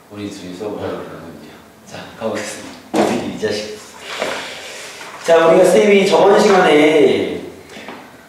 우리 둘이 수업을 하려고 그러는데요. 자, 가보겠습니다. 이 자식. 자, 우리가 쌤이 저번 시간에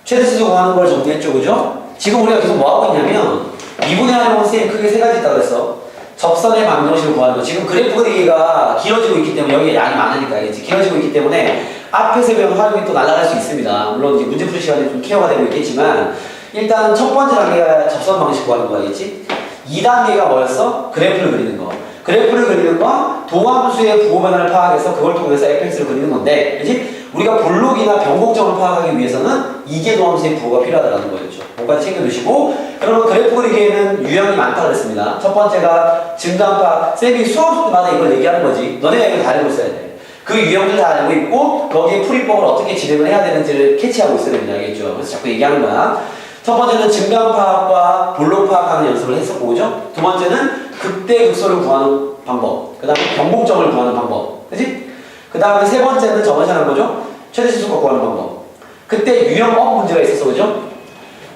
최대치수 구하는 걸 정리했죠, 그죠? 지금 우리가 계속 뭐 하고 있냐면 미분의 활용은 쌤이 크게 세 가지 있다고 그랬어. 접선의 방정식을 구하는 거. 지금 그래프 그리기가 길어지고 있기 때문에 여기 양이 많으니까 알겠지? 길어지고 있기 때문에 앞에서 배운 활용이 또 날아갈 수 있습니다. 물론 이제 문제 풀이 시간에 좀 케어가 되고 있겠지만 일단 첫 번째 단계가 접선 방식 구하는 거겠지? 2단계가 뭐였어? 그래프를 그리는 거. 그래프를 그리는 건 도함수의 부호 변화를 파악해서 그걸 통해서 fx를 그리는 건데, 그렇지? 우리가 볼록이나 변곡점을 파악하기 위해서는 이계 도함수의 부호가 필요하다는 거였죠. 그것까지 챙겨두시고, 그러면 그래프 그리기에는 유형이 많다고 그랬습니다. 첫 번째가 증가파. 쌤이 수업마다 이걸 얘기하는 거지. 너네가 이걸 다 알고 있어야 돼. 그 유형들 다 알고 있고 거기에 풀이법을 어떻게 진행을 해야 되는지를 캐치하고 있어야 됩니다. 알겠죠? 그래서 자꾸 얘기하는 거야. 첫 번째는 증강 파악과 볼록 파악하는 연습을 했었고, 그죠? 두 번째는 극대 극소를 구하는 방법. 그 다음에 변곡점을 구하는 방법. 그지? 그 다음에 세 번째는 저번 시간에 뭐죠? 최대치수가 구하는 방법. 그때 유형업 문제가 있었어, 그죠?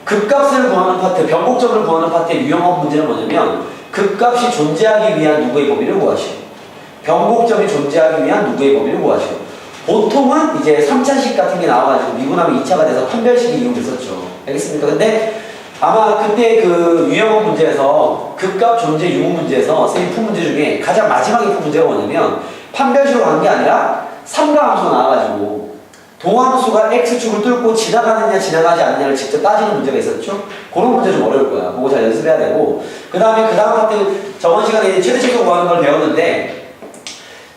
극값을 구하는 파트, 변곡점을 구하는 파트의 유형업 문제는 뭐냐면 극값이 존재하기 위한 누구의 범위를 구하시오. 변곡점이 존재하기 위한 누구의 범위를 구하시오. 보통은 이제 3차식 같은 게 나와가지고 미분하면 2차가 돼서 판별식이 이용됐었죠. 알겠습니까? 근데 아마 그때 그 유형업 문제에서 극값 존재 유무 문제에서 선생님 푼 문제 중에 가장 마지막에 푼 문제가 뭐냐면 판별식으로 간 게 아니라 삼가함수가 나와가지고 도함수가 x축을 뚫고 지나가느냐 지나가지 않느냐를 직접 따지는 문제가 있었죠. 그런 문제 좀 어려울 거야. 그거 잘 연습해야 되고, 그 다음에 그 다음 파트 저번 시간에 최대치수 구하는 걸 배웠는데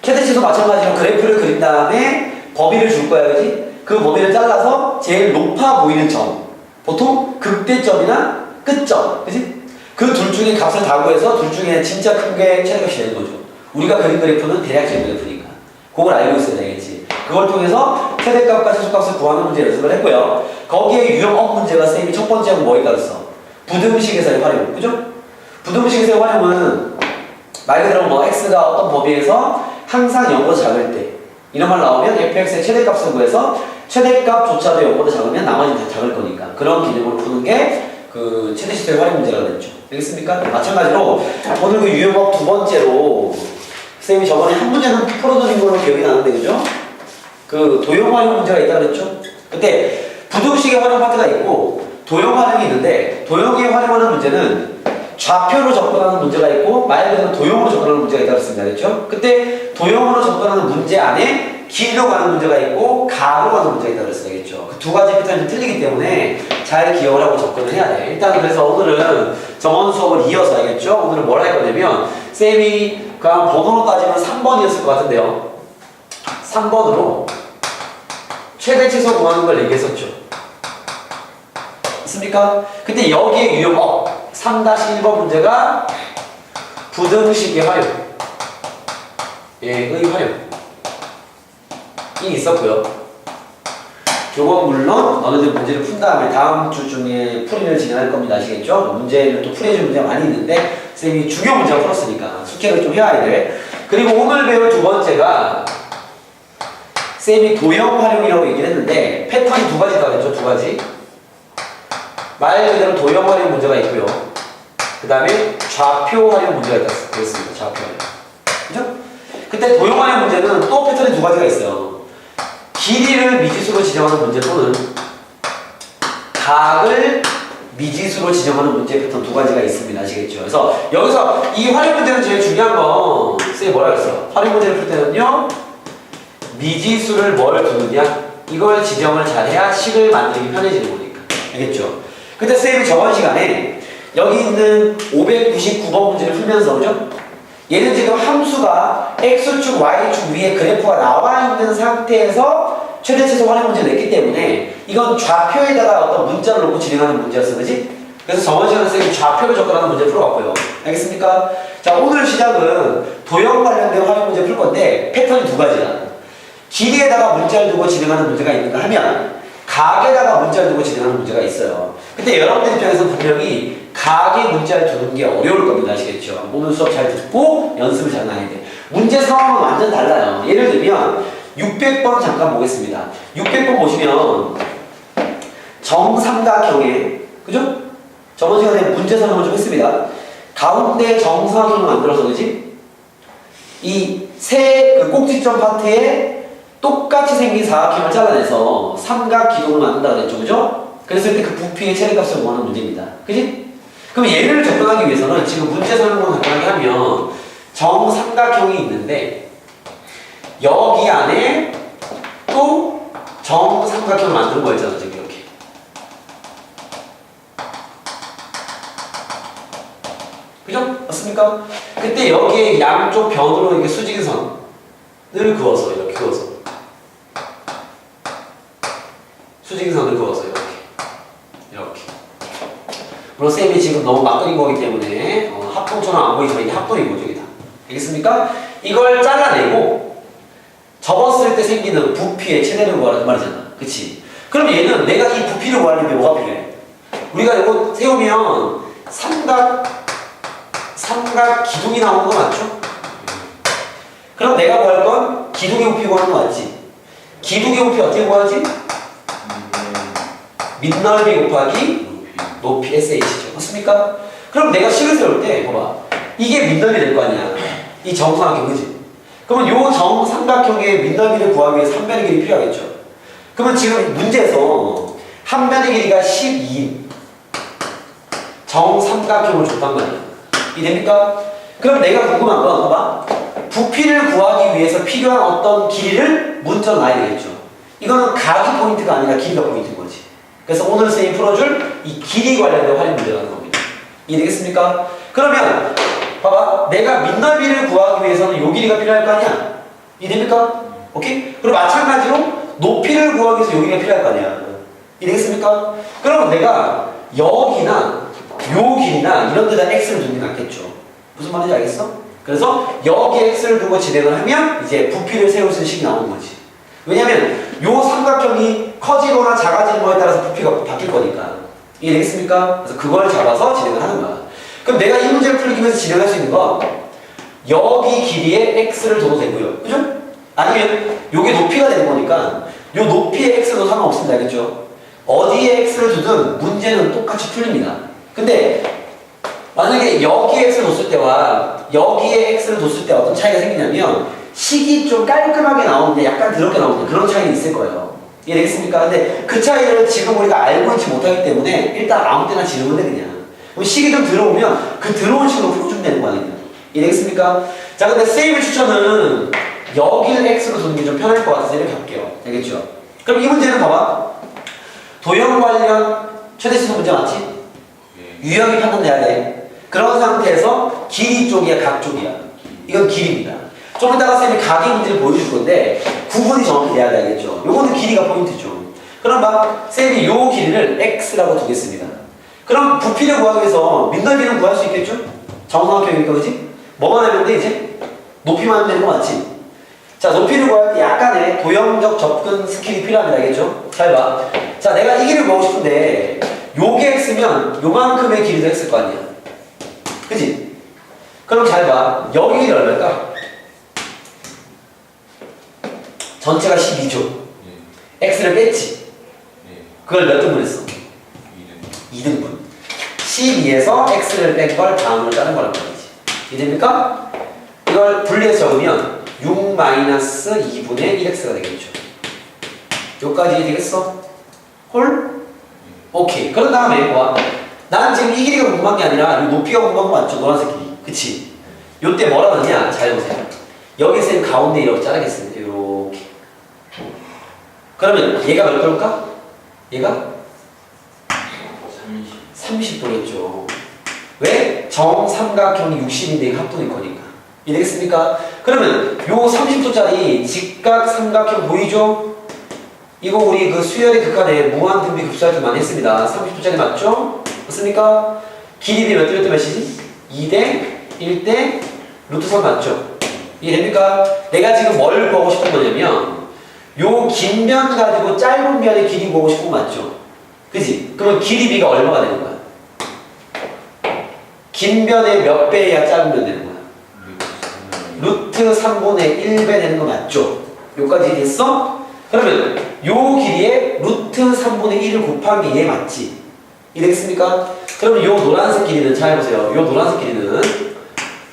최대치수 마찬가지로 그래프를 그린 다음에 범위를 줄 거야, 그지? 그 범위를 잘라서 제일 높아 보이는 점, 보통 극대점이나 끝점, 그지? 그 둘 중에 값을 다 구해서 둘 중에 진짜 큰 게 최대값이 되는 거죠. 우리가 그린 그래프는 대략적인 그래프니까 그걸 알고 있어야 되겠지. 그걸 통해서 최대값과 최소값을 구하는 문제 연습을 했고요. 거기에 유형업 문제가 쌤이 첫 번째는 뭐 있다고 했어? 부등식에서의 활용, 그죠? 부등식에서의 활용은 말 그대로 뭐 x가 어떤 범위에서 항상 0보다 작을 때 이런 말 나오면 fx의 최대값을 구해서 최대값조차도 0보다 작으면 나머지는 다 작을 거니까 그런 개념으로 푸는 게 그 최대치수의 활용 문제가 됐죠. 알겠습니까? 마찬가지로 오늘 그 유형업 두 번째로 선생님이 저번에 한 문제는 풀어드린 걸로 기억이 나는데, 그죠? 그 도형 활용 문제가 있다고 그랬죠? 그때 부등식의 활용 파트가 있고 도형 활용이 있는데 도형의 활용하는 문제는 좌표로 접근하는 문제가 있고 말 그대로 도형으로 접근하는 문제가 있다고 했습니다. 그렇죠? 그때 도형으로 접근하는 문제 안에 길로 가는 문제가 있고 가로 가는 문제가 있다고 했어야겠죠. 그 두 가지 패턴이 틀리기 때문에 잘 기억을 하고 접근을 해야 돼. 일단 그래서 오늘은 저번 수업을 이어서 하겠죠? 오늘은 뭘 할 거냐면 쌤이 그냥 번호로 따지면 3번이었을 것 같은데요. 3번으로 최대 최소 구하는 걸 얘기했었죠. 있습니까? 근데 여기에 유형업 3-1번 문제가 부등식의 활용, 의 활용이 있었고요. 요건 물론 너네들 문제를 푼 다음에 다음 주 중에 풀이를 진행할 겁니다. 아시겠죠? 문제를 또 풀이해줄 문제가 많이 있는데 선생님이 중요 문제가 풀었으니까 숙제를 좀 해야 돼. 그리고 오늘 배울 두 번째가 쌤이 도형 활용이라고 얘기를 했는데 패턴이 두 가지가 있죠. 두 가지. 말 그대로 도형 활용 문제가 있고요. 그 다음에 좌표 활용 문제가 있다 그랬습니다. 좌표 활용. 그죠? 그때 도형 활용 문제는 또 패턴이 두 가지가 있어요. 길이를 미지수로 지정하는 문제 또는 각을 미지수로 지정하는 문제 패턴 두 가지가 있습니다. 아시겠죠? 그래서 여기서 이 활용 문제는 제일 중요한 건 쌤이 뭐라 그랬어? 활용 문제를 풀 때는요 미지수를 뭘 두느냐 이걸 지정을 잘해야 식을 만들기 편해지는 거니까. 알겠죠? 근데 쌤이 저번 시간에 여기 있는 599번 문제를 풀면서, 그죠? 얘는 지금 함수가 x축, y축 위에 그래프가 나와 있는 상태에서 최대 최소 활용 문제를 냈기 때문에 이건 좌표에다가 어떤 문자를 놓고 진행하는 문제였어, 그지? 그래서 저번 시간에 쌤이 좌표를 접근하는 문제 풀어봤고요. 알겠습니까? 자, 오늘 시작은 도형 관련된 활용 문제 풀 건데 패턴이 두 가지야. 길이에다가 문자를 두고 진행하는 문제가 있는가 하면 각에다가 문자를 두고 진행하는 문제가 있어요. 근데 여러분들 입장에서 분명히 각에 문자를 두는 게 어려울 겁니다. 아시겠죠? 오늘 수업 잘 듣고 연습을 잘 해야 돼. 문제 상황은 완전 달라요. 예를 들면 600번 잠깐 보겠습니다. 600번 보시면 정삼각형에, 그죠? 저번 시간에 문제 설명을 좀 했습니다. 가운데 정사각형을 만들어서, 그지? 이 세 그 꼭지점 파트에 똑같이 생긴 사각형을 잘라내서 삼각 기둥을 만든다 그랬죠, 그죠? 그랬을 때 그 부피의 최대값을 구하는 문제입니다. 그지? 그럼 얘를 접근하기 위해서는 지금 문제 설명을 간단하게 하면 정삼각형이 있는데 여기 안에 또 정삼각형을 만드는 거였잖아, 지금 이렇게. 그죠? 맞습니까? 그때 여기에 양쪽 변으로 이렇게 수직선을 그어서 이렇게 그어서 수직선을 그어서 이렇게 물론 쌤이 지금 너무 막 그린 거기 때문에 합동처럼 안 보이지만 이게 합동이 모종이다. 알겠습니까? 이걸 잘라내고 접었을 때 생기는 부피의 최대를 구하라는 말이잖아. 그치? 그럼 얘는 내가 이 부피를 구하려면 뭐가 필요해? 우리가 이거 세우면 삼각 기둥이 나오는 거 맞죠? 그럼 내가 구할 건 기둥의 부피 구하는 거 맞지? 기둥의 부피 어떻게 구하지? 밑넓이 곱하기 높이 SH죠. 맞습니까? 그럼 내가 식을 세울 때 봐봐. 이게 밑넓이 될 거 아니야. 이 정삼각형, 그지? 그러면 요 정삼각형의 밑넓이를 구하기 위해서 한 변의 길이 필요하겠죠. 그러면 지금 문제에서 한 변의 길이가 12인 정삼각형을 줬단 말이야. 이해됩니까? 그럼 내가 궁금한 건 봐봐. 부피를 구하기 위해서 필요한 어떤 길이를 문자로 놔야 되겠죠. 이거는 각이 포인트가 아니라 길이가 포인트인 거지. 그래서 오늘 선생님이 풀어줄 이 길이 관련된 활용 문제라는 겁니다. 이해되겠습니까? 그러면 봐봐. 내가 밑넓이를 구하기 위해서는 요 길이가 필요할 거 아니야. 이해됩니까? 오케이? 그리고 마찬가지로 높이를 구하기 위해서 요 길이가 필요할 거 아니야. 이해되겠습니까? 그럼 내가 여기나 요 길이나 이런 데다 x를 두는 게 낫겠죠. 무슨 말인지 알겠어? 그래서 여기에 x를 두고 진행을 하면 이제 부피를 세울 수 있는 식이 나오는 거지. 왜냐면 요 삼각형이 커지거나 작아지는 거에 따라서 부피가 바뀔 거니까. 이해되겠습니까? 그래서 그걸 잡아서 진행을 하는 거야. 그럼 내가 이 문제를 풀기 위해서 진행할 수 있는 건 여기 길이에 x를 둬도 되고요. 그죠? 아니면 요게 높이가 되는 거니까 요 높이에 x도 상관없습니다. 알겠죠? 어디에 x를 두든 문제는 똑같이 풀립니다. 근데 만약에 여기에 x를 뒀을 때와 여기에 x를 뒀을 때 어떤 차이가 생기냐면 식이 좀 깔끔하게 나오는데 약간 더럽게 나오는 그런 차이는 있을 거예요. 이해되겠습니까? 근데 그 차이를 지금 우리가 알고 있지 못하기 때문에 일단 아무 때나 지르면 돼 그냥. 그럼 식이 좀 들어오면 그 들어온 식으로 풀어주면 되는 거 아니에요? 이해되겠습니까? 자, 근데 쌤의 추천은 여기를 x로 두는 게 좀 편할 것 같아서 이렇게 할게요. 알겠죠? 그럼 이 문제는 봐봐. 도형 관련 최대치수 문제 맞지? 유형이 판단돼야 돼. 그런 상태에서 길이 쪽이야, 각 쪽이야. 이건 길입니다. 좀 이따가 쌤이 각의 문제를 보여줄 건데 구분이 정확히 돼야 되겠죠. 요거는 길이가 포인트죠. 그럼 막 쌤이 요 길이를 x라고 두겠습니다. 그럼 부피를 구하기 위해서 밑넓이는 구할 수 있겠죠? 정삼각형이니까 그지? 뭐만 하면 돼 이제? 높이만 하면 되는 거 맞지? 자, 높이를 구할 때 약간의 도형적 접근 스킬이 필요합니다. 알겠죠? 잘 봐. 자, 내가 이 길이를 구하고 싶은데 요게 x면 요만큼의 길이도 x일 거 아니야. 그지? 그럼 잘 봐. 여기 길이 얼마일까? 전체가 12죠. x를 뺐지. 그걸 몇 등분 했어? 2등분. 12에서 x를 뺀 걸 다음으로 짜는 거란 말이지. 이해됩니까? 이걸 분리해서 적으면 6-2분의 1x가 되겠죠. 여기까지 되겠어? 홀? 오케이. 그런 다음에 와. 난 지금 이 길이가 궁금한 게 아니라 이 높이가 궁금한 거 맞죠? 노란색 길이. 그치? 요때 뭐라 하느냐? 잘 보세요. 여기서 쌤 가운데 이렇게 자르겠습니다. 요렇게. 그러면 얘가 몇 도일까? 얘가? 30도겠죠. 왜? 정삼각형이 60인데 합동일 거니까. 이해되겠습니까? 그러면 요 30도짜리 직각 삼각형 보이죠? 이거 우리 그 수열의 극한에 무한등비 급수할 때 많이 했습니다. 30도짜리 맞죠? 맞습니까? 길이 몇 대 몇 대 몇이지? 2대 1대 루트 3 맞죠? 이해됩니까? 내가 지금 뭘 보고 싶은 거냐면 요 긴 변 가지고 짧은 변의 길이 보고 싶은 거 맞죠? 그지? 그러면 길이 b가 얼마가 되는 거야? 긴 변의 몇 배야 짧은 변 되는 거야? 루트 3분의 1배 되는 거 맞죠? 요까지 됐어? 그러면 요 길이에 루트 3분의 1을 곱한 게 얘 맞지? 이해되겠습니까? 그러면 요 노란색 길이는 잘 보세요. 요 노란색 길이는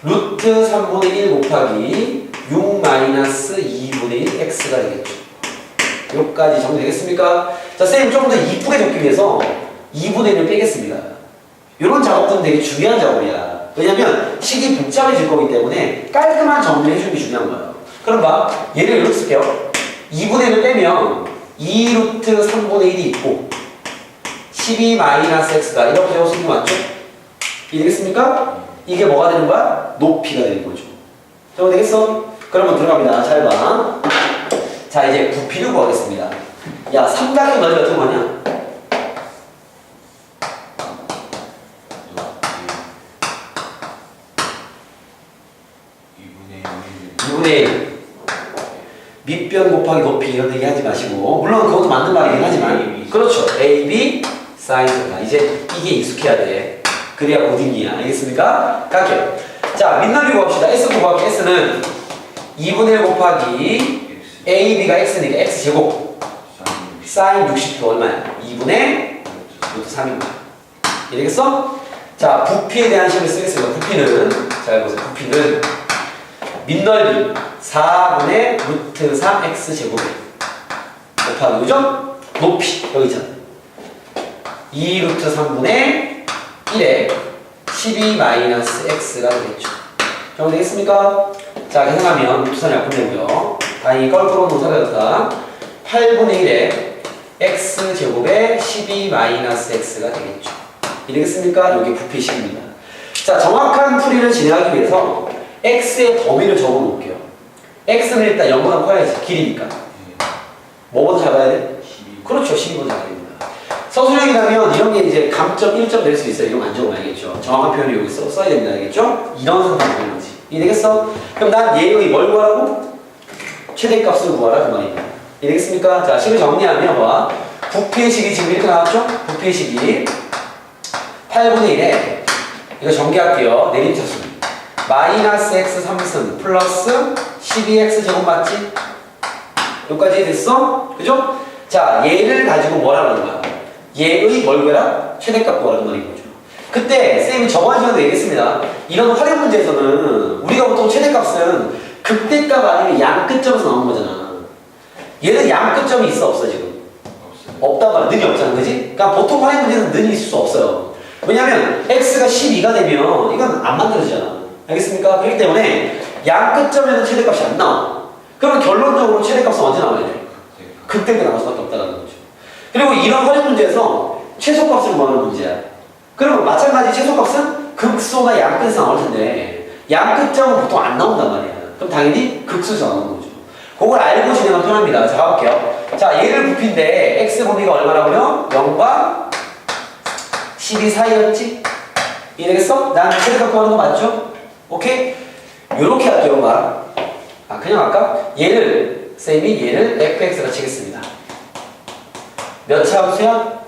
루트 3분의 1 곱하기 6-2분의 1 x가 되겠죠. 여기까지 정리되겠습니까? 자, 쌤이 조금 더 이쁘게 적기 위해서 2분의 1을 빼겠습니다. 이런 작업들은 되게 중요한 작업이야. 왜냐면 식이 복잡해질 거기 때문에 깔끔한 정리를 해주는 게 중요한 거예요. 그럼 봐. 얘를 이렇게 쓸게요. 2분의 1을 빼면 2루트 3분의 1이 있고 12-x가 이렇게 적어쓰는 거 맞죠? 이해되겠습니까? 이게 뭐가 되는 거야? 높이가 되는 거죠. 적어되겠어? 그러면 들어갑니다. 잘 봐. 자, 이제 부피를 구하겠습니다. 야, 삼각형 넓이 어떻게 구하냐? 2분의 1. 밑변 곱하기 높이 이런 얘기 하지 마시고, 물론 그것도 맞는 말이긴 하지만, 그렇죠. A, B, 사인이다. 이제 이게 익숙해야 돼. 그래야 고딩이야. 알겠습니까? 갈게요. 자, 밑넓이 구합시다. S 곱하기 S는 2분의 1 곱하기 A, B가 X니까 X제곱 사인 60도 얼마야? 2분의 루트 3입니다. 이해되겠어? 자, 부피에 대한 식을 쓰겠습니다. 부피는, 잘 보세요. 부피는 밑넓이 4분의 루트 3x제곱 곱하기 그죠? 높이 여기 있잖아. 2 루트 3분의 1에 12-x가 되겠죠. 정리되겠습니까? 자, 계산하면 루트 3이 약분되고요. 다행히 껄끄러운 노사가 됐다. 8분의 1에 x제곱에 12-x가 되겠죠. 이해되겠습니까? 이게 부피식입니다. 자, 정확한 풀이를 진행하기 위해서 x의 범위를 적어 놓을게요. x는 일단 0보다 커야지. 길이니까. 뭐보다 작아야 돼? 12. 그렇죠. 12보다 작아야 됩니다. 서술형이라면 이런 게 이제 감점 1점 될 수 있어요. 이런 거 안 적으면 알겠죠. 정확한 표현을 여기 써야 됩니다. 알겠죠? 이런 상황이 되는 거지. 이해되겠어? 그럼 난 얘의 뭘 구하라고? 최대값을 구하라. 그 말입니다. 이해되겠습니까? 자, 식을 정리하면 봐. 부피의 식이 지금 이렇게 나왔죠? 부피의 식이 8분의 1에 이거 전개할게요. 내림차수 마이너스 x 3승 플러스 12x 제곱 맞지? 여기까지 됐어? 그죠? 자, 얘를 가지고 뭐라는 거야? 얘의 뭘 구해라? 최대값 구하라는 말인 거죠. 그때 쌤이 저번 시간에 얘기했습니다. 이런 활용 문제에서는 우리가 보통 최대값은 극대값 아니면 양끝점에서 나오는 거잖아. 얘는 양끝점이 있어 없어 지금? 없단 말이야. 는이 없잖아. 그지? 그러니까 보통 활용 문제는 는이 있을 수 없어요. 왜냐면 x가 12가 되면 이건 안 만들어지잖아. 알겠습니까? 그렇기 때문에 양끝점에는 최대값이 안 나와. 그러면 결론적으로 최대값은 언제 나와야 돼? 극대가 나올 수밖에 없다는 거죠. 그리고 이런 활용 문제에서 최소값을 구하는 문제야. 그러면 마찬가지 최소값은 극소가 양끝에서 나올 텐데 양끝점은 보통 안 나온단 말이야. 그럼 당연히 극소에서 나오는 거죠. 그걸 알고 진행하면 편합니다. 자, 가볼게요. 자, 얘를 부피인데 x 범위가 얼마라고요? 0과 12 사이였지? 이해되겠어? 난 최대값 구하는 거 맞죠? 오케이? 요렇게 할게요, 말. 아, 그냥 할까? 얘를, 쌤이 얘를 fx라 치겠습니다. 몇 차 함수야?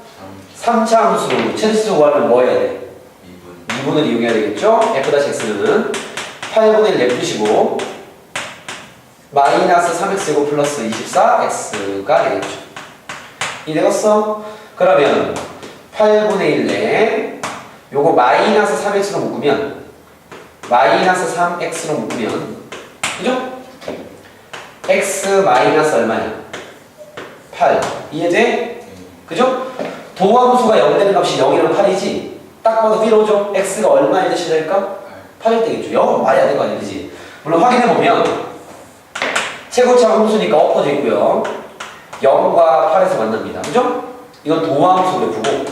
3차 함수. 최대수 구하면 뭐 해야 돼? 2분을 이용해야 되겠죠? f-x는 8분의 1 냅두시고, 마이너스 3x제곱 플러스 24x가 되겠죠. 이해되겠어? 그러면 8분의 1에 요거 마이너스 3x로 묶으면 마이너스 3x로 묶으면 그죠? x 마이너스 얼마야? 8 이해돼? 그죠? 도함수가 0 되는 값이 0이랑 8이지 딱 봐도 B로죠? x가 얼마에 대신할까? 8일 되겠죠. 0은 말이 안 될 거 아니야, 그지? 물론 확인해보면 최고차 함수니까 엎어져 있고요 0과 8에서 만납니다. 그죠? 이건 도함수 그래프고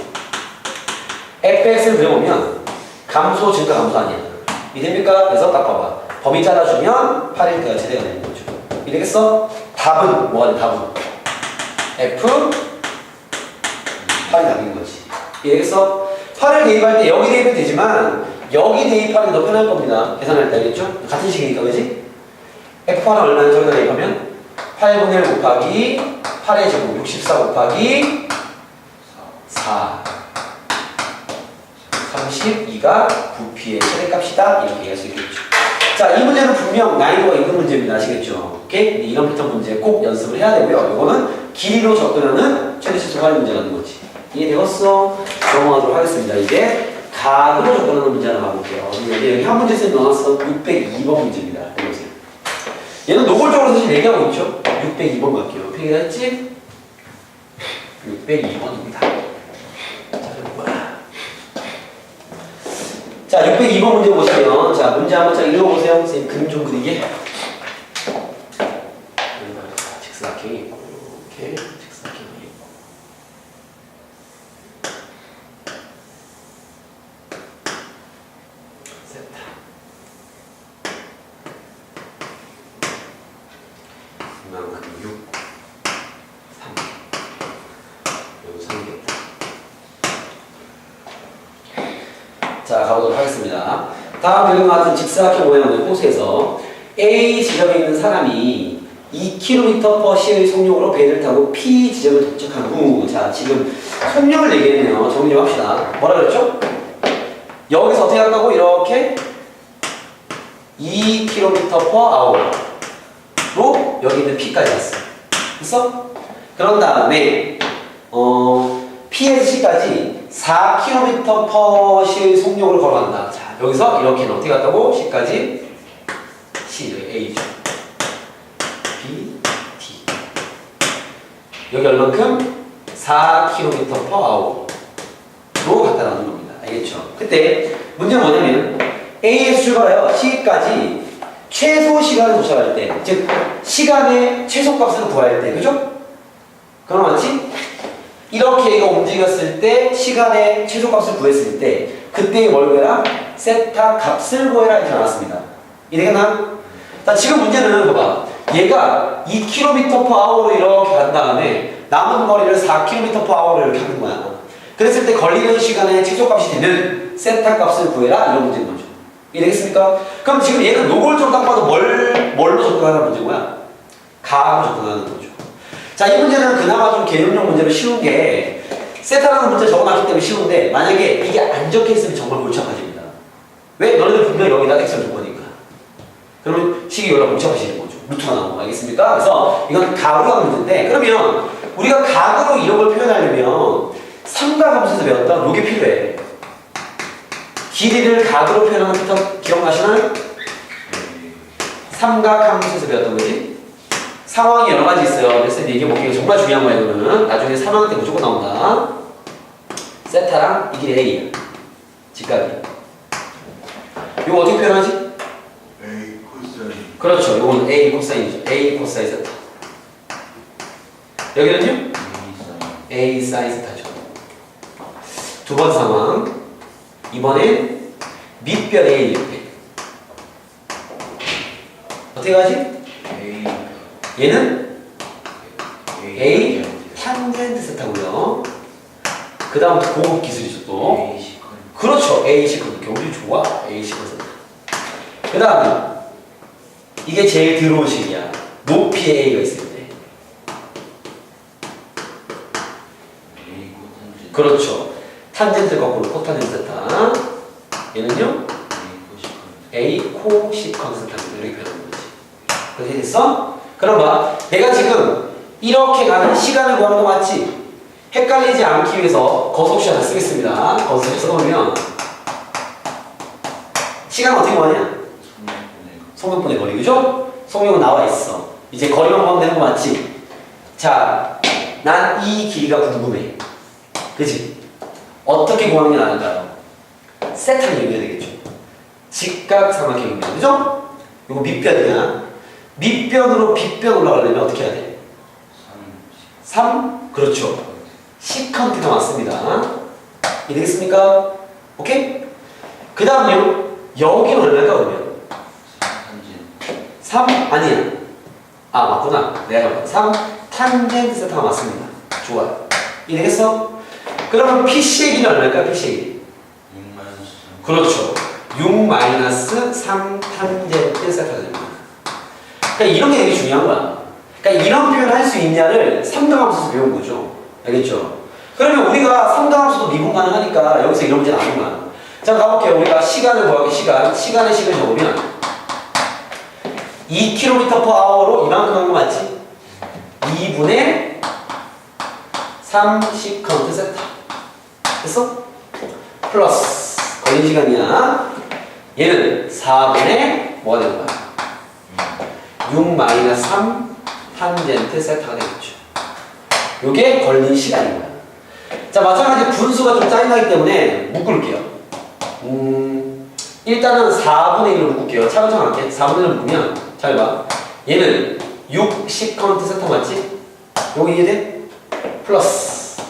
fx를 그려보면 감소 증가 감소 아니야. 이해됩니까? 그래서 딱 봐봐. 범위 잘라주면 8일 때가 제대가 되는 거죠. 이해되겠어? 답은 뭐가 돼? 답은 f 8이 답인 거지. 이해되겠어? 8을 대입할 때 여기 대입해도 되지만 여기 대입하는 게 더 편할 겁니다. 계산할 때 알겠죠? 같은 식이니까 그지? f8은 얼마나 저기다 대입하면 8분의 1 곱하기 8의 제곱 64 곱하기 4 32가 부피의 최대값이다. 이렇게 얘기할 수 있겠죠. 자, 이 문제는 분명 난이도가 있는 문제입니다. 아시겠죠? 오케이? 이런 패턴 문제 꼭 연습을 해야 되고요. 이거는 길이로 접근하는 최대치수 활용 문제라는 거지. 이해되었어? 넘어가도록 하겠습니다. 이제 각으로 접근하는 문제 하나 가볼게요. 여기 한 문제 쌤 넣어놨어. 602번 문제입니다. 해보세요. 얘는 노골적으로 사실 얘기하고 있죠. 602번 갈게요. 필기가 했지? 602번입니다. 자, 602번 문제 보시면, 자, 문제 한번 쫙 읽어보세요. 선생님, 그림 좀 그리게. 직사각형이 있고, 이렇게 직사각형이 있고. 세타. 이만큼 6, 3. 여기 3겠다. 자, 가보도록 하겠습니다. 다음 그림과 같은 직사각형 모양의 호수에서 A 지점에 있는 사람이 2km/s의 속력으로 배를 타고 P 지점을 도착한 후, 자, 지금 속력을 얘기했네요. 정리 좀 합시다. 뭐라 그랬죠? 여기서 어떻게 한다고? 이렇게 2km/h로 여기 있는 P까지 왔어. 됐어? 그런 다음에 P에서 C까지 4km/s의 속력으로 걸어간다. 자, 여기서 이렇게는 어떻게 갔다고? C까지 C, 여기 A죠. B, T. 여기 얼만큼? 4km/h로 갔다라는 겁니다. 알겠죠? 그때 문제는 뭐냐면 A에서 출발하여 C까지 최소 시간을 도착할 때, 즉 시간의 최소값을 구할 때, 그죠? 그럼 맞지? 이렇게 얘가 움직였을 때 시간의 최소값을 구했을 때 그때의 뭘 구해라? 세타 값을 구해라 이렇게 나왔습니다. 이해되겠나? 자, 지금 문제는 봐봐. 얘가 2km/h로 이렇게 간 다음에 남은 거리를 4km/h로 이렇게 하는 거야. 그랬을 때 걸리는 시간의 최소값이 되는 세타 값을 구해라 이런 문제인 거죠. 이해되겠습니까? 그럼 지금 얘는 노골적으로 딱 봐도 뭘로 접근하는 문제인 거야? 가로 접근하는 거죠. 자, 이 문제는 그나마 좀 개념용 문제로 쉬운 게 세타라는 문제 적어놨기 때문에 쉬운데 만약에 이게 안 적혀있으면 정말 골치 아파집니다. 왜? 너네들 분명 여기다 x를 줄 거니까. 그러면 식이 여기다 골치 아파지는 거죠. 루트가 나오는 거 알겠습니까? 그래서 이건 가로 하는 문제인데 그러면 우리가 각으로 이런 걸 표현하려면 삼각함수에서 배웠던 요게 필요해. 길이를 각으로 표현하는 패턴 기억나시나요? 삼각함수에서 배웠던 거지? 상황이 여러 가지 있어요. 그래서 얘기해볼게요. 정말 중요한 거예요. 이거는 나중에 3학년 때 무조건 나온다. 세타랑 이 길이 A 직각이. 이거 어떻게 표현하지? A 코사인. 그렇죠. 이거는 A 코사인이죠. A 코사인 세타. 여기는요? A 사인 세타죠. 두 번 상황. 이번엔 밑변 A 옆에. 어떻게 가지? 얘는 A 탄젠트 세타고요. 그 다음부터 고급 기술이죠 또. 그렇죠. A 시컨. 경기 좋아. A 시컨 세타. 그 다음에 이게 제일 들어온 식이야. 높이에 A가 있을 때. 그렇죠. 탄젠트 거꾸로 코탄젠트 세타. 얘는요? A 코시컨 세타입니다. 이렇게 표현하는 거지. 그렇게 됐어? 그럼 봐. 내가 지금 이렇게 가는 시간을 구하는 거 맞지? 헷갈리지 않기 위해서 거속시 하나 쓰겠습니다. 거속시 써놓으면 시간 어떻게 구하냐? 속력분의 거리, 그죠? 속력은 나와 있어. 이제 거리만 구하면 되는 거 맞지? 자, 난 이 길이가 궁금해. 그치? 어떻게 구하는 게 나을까요? 세타를 이용해야 되겠죠. 직각 삼각형입니다. 그죠? 이거 밑변이야. 밑변으로 빗변 올라가려면 어떻게 해야 돼? 3? 그렇죠. 시컨트가 맞습니다. 이해되겠습니까? 오케이? 그 다음요. 여기는 얼마일까 그러면? 3? 아니야. 아 맞구나. 내가 3 탄젠트 세타가 맞습니다. 좋아. 이해되겠어? 그러면 PC의 길이는 얼마일까? PC의 길이 6-3. 그렇죠. 6-3 탄젠트 세타가 됩니다. 그러니까 이런 게 되게 중요한 거야. 그러니까 이런 표현을 할 수 있냐를 3등함수에서 배운 거죠. 알겠죠? 그러면 우리가 3등함수도 미분 가능하니까 여기서 이런 문제는 아닌 거야. 자, 가볼게요. 우리가 시간을 구하기 시간의 식을 적으면 2km/h로 이만큼 한 거 맞지? 2분의 3 시컨트 세타. 됐어? 플러스 걸린 시간이야. 얘는 4분의 뭐가 되는 거야? 6-3 탄젠트 세타가 되겠죠. 요게 걸린 시간인 거야. 자, 마찬가지 분수가 좀 짜증나기 때문에 묶을게요. 일단은 4분의 1로 묶을게요. 차근차근 할게. 4분의 1로 묶으면 잘 봐. 얘는 6 시컨트 세타 맞지? 여기 이해돼? 플러스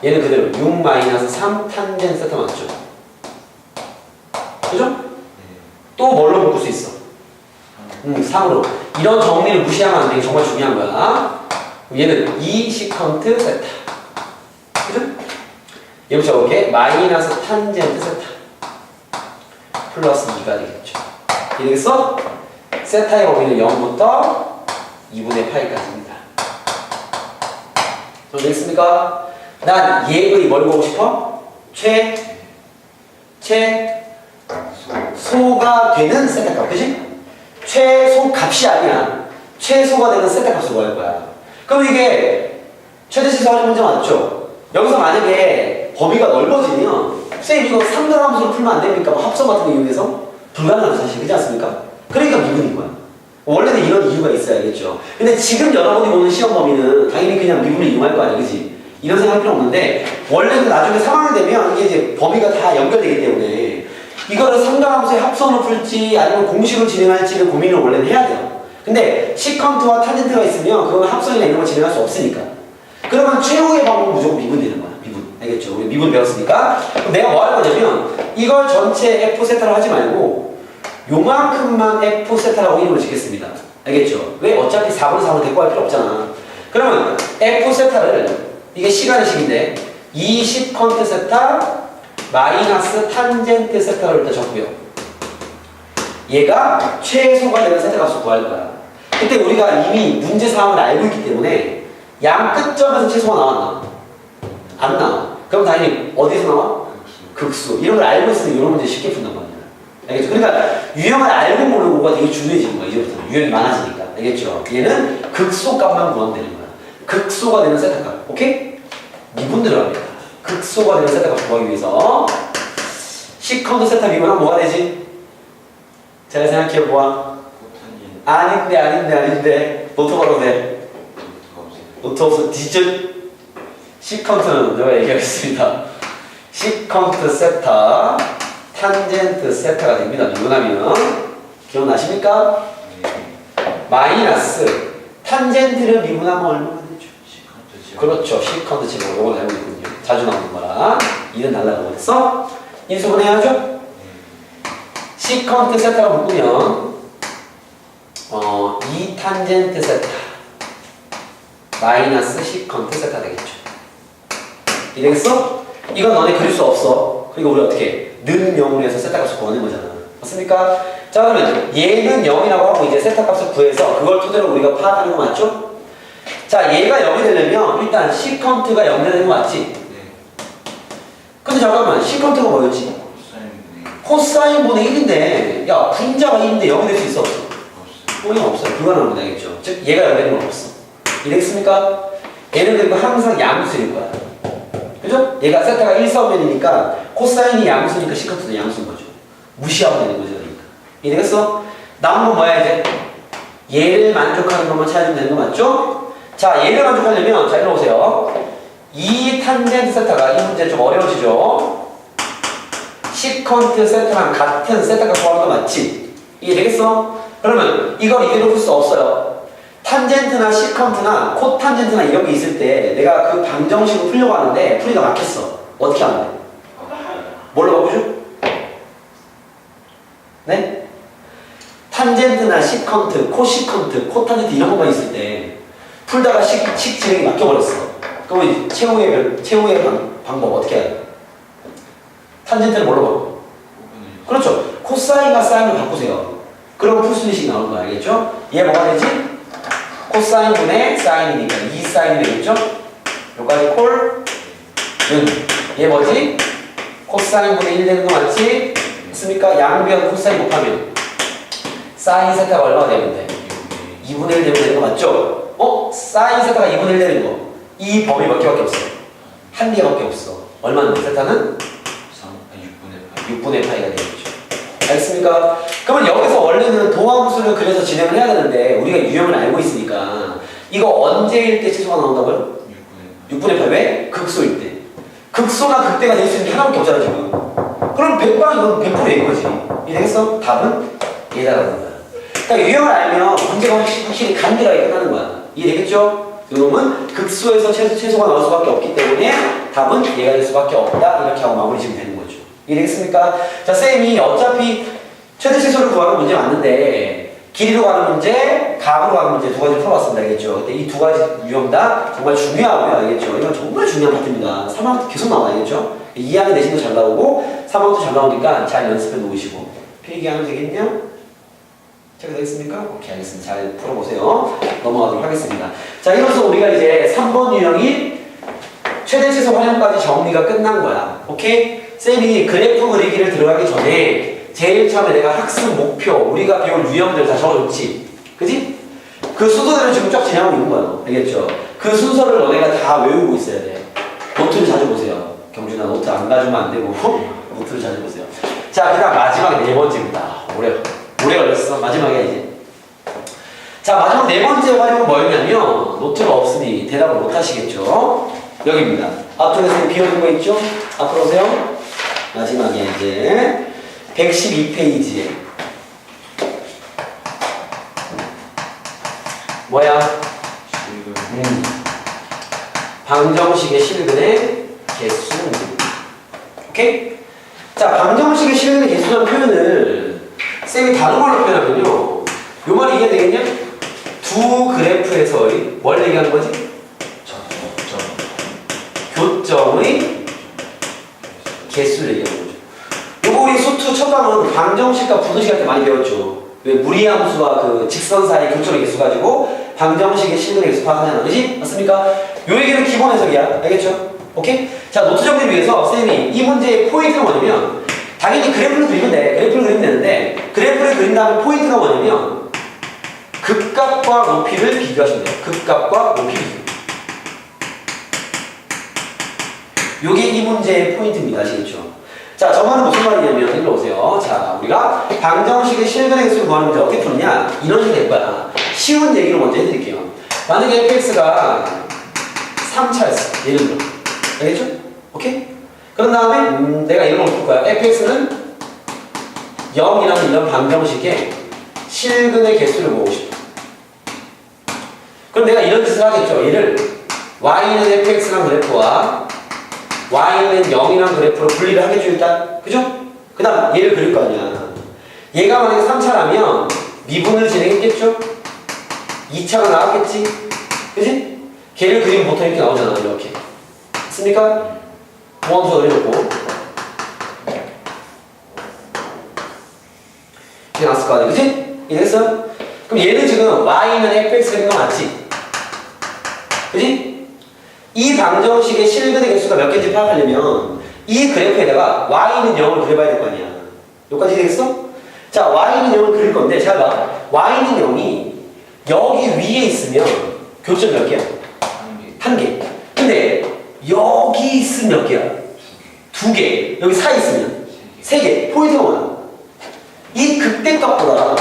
얘는 그대로 6-3 탄젠트 세타 맞죠? 그죠? 또 뭘로 묶을 수 있어? 3으로. 이런 정리를 무시하면 안 돼. 정말 중요한 거야. 얘는 2 시컨트 세타. 그죠? 얘 붙여볼게. 마이너스 탄젠트 세타. 플러스 2가 되겠죠. 이해 되겠어? 세타의 범위는 0부터 2분의 파이까지입니다. 되겠습니까? 난 얘의 뭘 보고 싶어? 최소가 되는 세타 값. 그치? 최소 값이 아니야. 최소가 되는 세타 값을 구할 거야. 그럼 이게 최대치수 하는 문제 맞죠? 여기서 만약에 범위가 넓어지면 쌤 이거 상등함수로 풀면 안 됩니까? 뭐 합성 같은 거 이용해서? 불가능한 사실. 그렇지 않습니까? 그러니까 미분인 거야. 원래는 이런 이유가 있어야겠죠. 근데 지금 여러분이 보는 시험 범위는 당연히 그냥 미분을 이용할 거 아니야, 그치? 이런 생각 필요 없는데, 원래는 나중에 3학년 되면 이게 이제 범위가 다 연결되기 때문에 이거를 상등함수의 합성으로 풀지 아니면 공식으로 진행할지를 고민을 원래는 해야 돼요. 근데 시컨트와 탄젠트가 있으면 그건 합성이나 이런 걸 진행할 수 없으니까. 그러면 최후의 방법은 무조건 미분되는 거야. 미분. 알겠죠? 우리 미분 배웠으니까. 그럼 내가 뭐 할 거냐면 이걸 전체 F 세타로 하지 말고 요만큼만 F 세타라고 이름을 짓겠습니다. 알겠죠? 왜? 어차피 4분의 3을 데리고 할 필요 없잖아. 그러면 F 세타를 이게 시간의 식인데 2 시컨트 세타 마이너스 탄젠트 세타로 일단 적고요. 얘가 최소가 되는 세타 값을 구할 거야. 그때 우리가 이미 문제 사항을 알고 있기 때문에 양 끝점에서 최소가 나왔나? 안 나와. 그럼 당연히 어디서 나와? 극수. 이런 걸 알고 있으면 이런 문제 쉽게 푼단 말이야. 알겠죠? 그러니까 유형을 알고 모르고가 되게 중요해지는 거야. 이제부터 유형이 많아지니까. 알겠죠? 얘는 극소 값만 구하면 되는 거야. 극소가 되는 세타 값. 오케이? 미분 들어갑니다. 극소가 되는 세타 값 구하기 위해서 시컨트 세타 미분하면 뭐가 되지? 잘 생각해 보아. 아닌데 노트 걸어도 돼. 노트 없어. 디지털 시컨트는 내가 얘기하겠습니다. 시컨트 세타 탄젠트 세타가 됩니다. 미분하면 기억나십니까? 마이너스 탄젠트를 미분하면 얼마나 되죠? 그렇죠. 시컨트 제곱. 이걸 알고 있군요. 자주 나오는 거라. 이는 달라고 그랬어? 인수분해야죠? 시컨트 세타가 묶으면 2 탄젠트 세타 마이너스 시컨트 세타 되겠죠. 이해되겠어? 이건 너네 그릴 수 없어. 그리고 우리 어떻게 는 0으로 해서 세타 값을 구하는 거잖아. 맞습니까? 자, 그러면 얘는 0이라고 하고 이제 세타 값을 구해서 그걸 토대로 우리가 파악하는 거 맞죠? 자, 얘가 0이 되려면 일단 시컨트가 0 되는 거 맞지? 네. 근데 잠깐만, 시컨트가 뭐였지? 코사인 분의 1인데 야, 분자가 1인데 0이 될 수 있어? 없어? 없어요. 없어요. 불가능한 거 되겠죠. 즉 얘가 0 되는 건 없어. 이해되겠습니까? 얘는 그리고 항상 양수일 거야. 그죠? 얘가 세타가 1사면이니까 코사인이 양수니까 시컨트도 양수인 거죠. 무시하면 되는 거죠. 그러니까. 이해되겠어? 남은 건 뭐야 이제? 얘를 만족하는 것만 찾으면 되는 거 맞죠? 자, 얘를 만족하려면 자, 이리로 오세요. 2 탄젠트 세타가 이 문제 좀 어려워지죠? 시컨트 세타랑 같은 세타가 구하는 거 맞지? 이해되겠어? 그러면 이걸 이대로 풀 수 없어요. 탄젠트나 시컨트나 코탄젠트나 이런 게 있을 때 내가 그 방정식으로 풀려고 하는데 풀이가 막혔어. 어떻게 하면 돼? 뭘로 바꾸죠? 네? 탄젠트나 시컨트, 코시컨트, 코탄젠트 이런 것만 있을 때 풀다가 식 진행이 막혀버렸어. 그럼 최후의 방법 어떻게 해야 돼? 탄젠트를 뭘로 바꿔? 그렇죠. 코사인과 사인을 바꾸세요. 그러면 풀수리식 나오는 거 알겠죠? 얘 뭐가 되지? 코사인 분의 사인이니까 2사인이 되겠죠? 여기까지 콜, 는. 얘 뭐지? 코사인 분의 1 되는 거 맞지? 맞습니까? 양변 코사인 곱하면 사인 세타가 얼마가 되면 돼? 2분의 1 되면 되는 거 맞죠? 사인 세타가 2분의 1 되는 거. 이 범위 몇 개밖에 없어? 한 개밖에 없어. 얼마인데? 세타는? 6분의 파이가 되겠죠. 알겠습니까? 그러면 여기서 원래는 도함수를 그래서 진행을 해야 되는데 우리가 유형을 알고 있으니까 이거 언제일 때 최소가 나온다고요? 6분의 8. 왜? 극소일 때. 극소나 극대가 될 수 있는 게 하나밖에 없잖아 지금. 그럼 100방이건 100%인 거지. 이해되겠어? 답은 얘다라는 거야. 그러니까 유형을 알면 문제가 확실히 간결하게 끝나는 거야. 이해되겠죠? 요놈은 극소에서 최소가 나올 수밖에 없기 때문에 답은 얘가 될 수밖에 없다. 이렇게 하고 마무리 지면 되는 거죠. 이해되겠습니까? 자, 쌤이 어차피 최대 최소를 구하는 문제 맞는데 길이로 가는 문제, 값으로 가는 문제 두 가지 풀어봤습니다. 알겠죠? 근데 이 두 가지 유형 다 정말 중요하고요. 알겠죠? 이건 정말 중요한 파트입니다. 3학년 계속 나와. 알겠죠? 2학년 내신도 잘 나오고 3학년도 잘 나오니까 잘 연습해 놓으시고 필기하면 되겠냐? 체크 되겠습니까? 오케이, 알겠습니다. 잘 풀어보세요. 넘어가도록 하겠습니다. 자, 이로써 우리가 이제 3번 유형이 최대 최소 활용까지 정리가 끝난 거야. 오케이? 쌤이 그래프 그리기를 들어가기 전에 제일 처음에 내가 학습 목표, 우리가 배울 유형들 다 적어줬지. 그지? 그 순서대로 지금 쫙 진행하고 있는 거야. 알겠죠? 그 순서를 너네가 다 외우고 있어야 돼. 노트를 자주 보세요. 경준아, 노트 안 가지면 안 되고 노트를 자주 보세요. 자, 그 다음 마지막 네 번째입니다. 오래 걸렸어. 마지막이야 이제. 자, 마지막 네 번째 활용은 뭐였냐면 노트가 없으니 대답을 못 하시겠죠? 여기입니다. 앞쪽에 선생님 비어있는 거 있죠? 앞으로 오세요. 마지막이야 이제. 112페이지에 뭐야? 방정식의 실근의 개수. 오케이? 자, 방정식의 실근의 개수라는 표현을 쌤이 다른 걸로 표현하면요, 요 말이 이해가 되겠냐? 두 그래프에서의 뭘 얘기하는 거지? 교점의 개수를 얘기하는 거죠. 요거 우리 수투 첫 강은 방정식과 분수식 할 때 많이 배웠죠. 왜 무리함수와 그 직선 사이 교점의 개수 가지고 방정식의 실근의 개수 파악하잖아. 그지? 맞습니까? 요 얘기는 기본 해석이야. 알겠죠? 오케이? 자, 노트 정리를 위해서 쌤이 이 문제의 포인트가 뭐냐면, 당연히 그래프를 그리면 돼. 그래프를 그리면 되는데, 그래프를 그린 다음에 포인트가 뭐냐면 극값과 높이를 비교하시면 돼요. 극값과 높이 비교. 요게 이 문제의 포인트입니다. 아시겠죠? 자, 저거는 무슨 말이냐면, 일로 오세요. 자, 우리가 방정식의 실근의 개수를 구하는 문제 어떻게 푸느냐? 이런 식이 될 거야. 쉬운 얘기를 먼저 해드릴게요. 만약에 fx가 3차였어. 예를 들어. 알겠죠? 오케이? 그런 다음에 내가 이런 걸 풀 거야. fx는 0이라는 이런 방정식의 실근의 개수를 모으고 싶어. 그럼 내가 이런 짓을 하겠죠. 얘를 y는 fx란 그래프와 y는 0이란 그래프로 분리를 하겠죠. 일단. 그죠? 그 다음 얘를 그릴 거 아니야. 얘가 만약에 3차라면 미분을 진행했겠죠? 2차가 나왔겠지? 그지? 걔를 그리면 보통 이렇게 나오잖아. 이렇게. 맞습니까? 모함수가 그려놓고 이렇게 나왔을 거 아니야. 그치? 이해했어? 그럼 얘는 지금 y는 fx 그린 거 맞지? 그치? 이 방정식의 실근의 개수가 몇 개인지 파악하려면 이 그래프에다가 y는 0을 그려봐야 될 거 아니야. 여기까지 되겠어? 자, y는 0을 그릴 건데 잘 봐. y는 0이 여기 위에 있으면 교점 몇 개야? 한 개. 근데 여기 있으면 몇 개야? 두 개. 여기 사이 있으면 세 개. 포인트가 뭐야? 이 극대값보다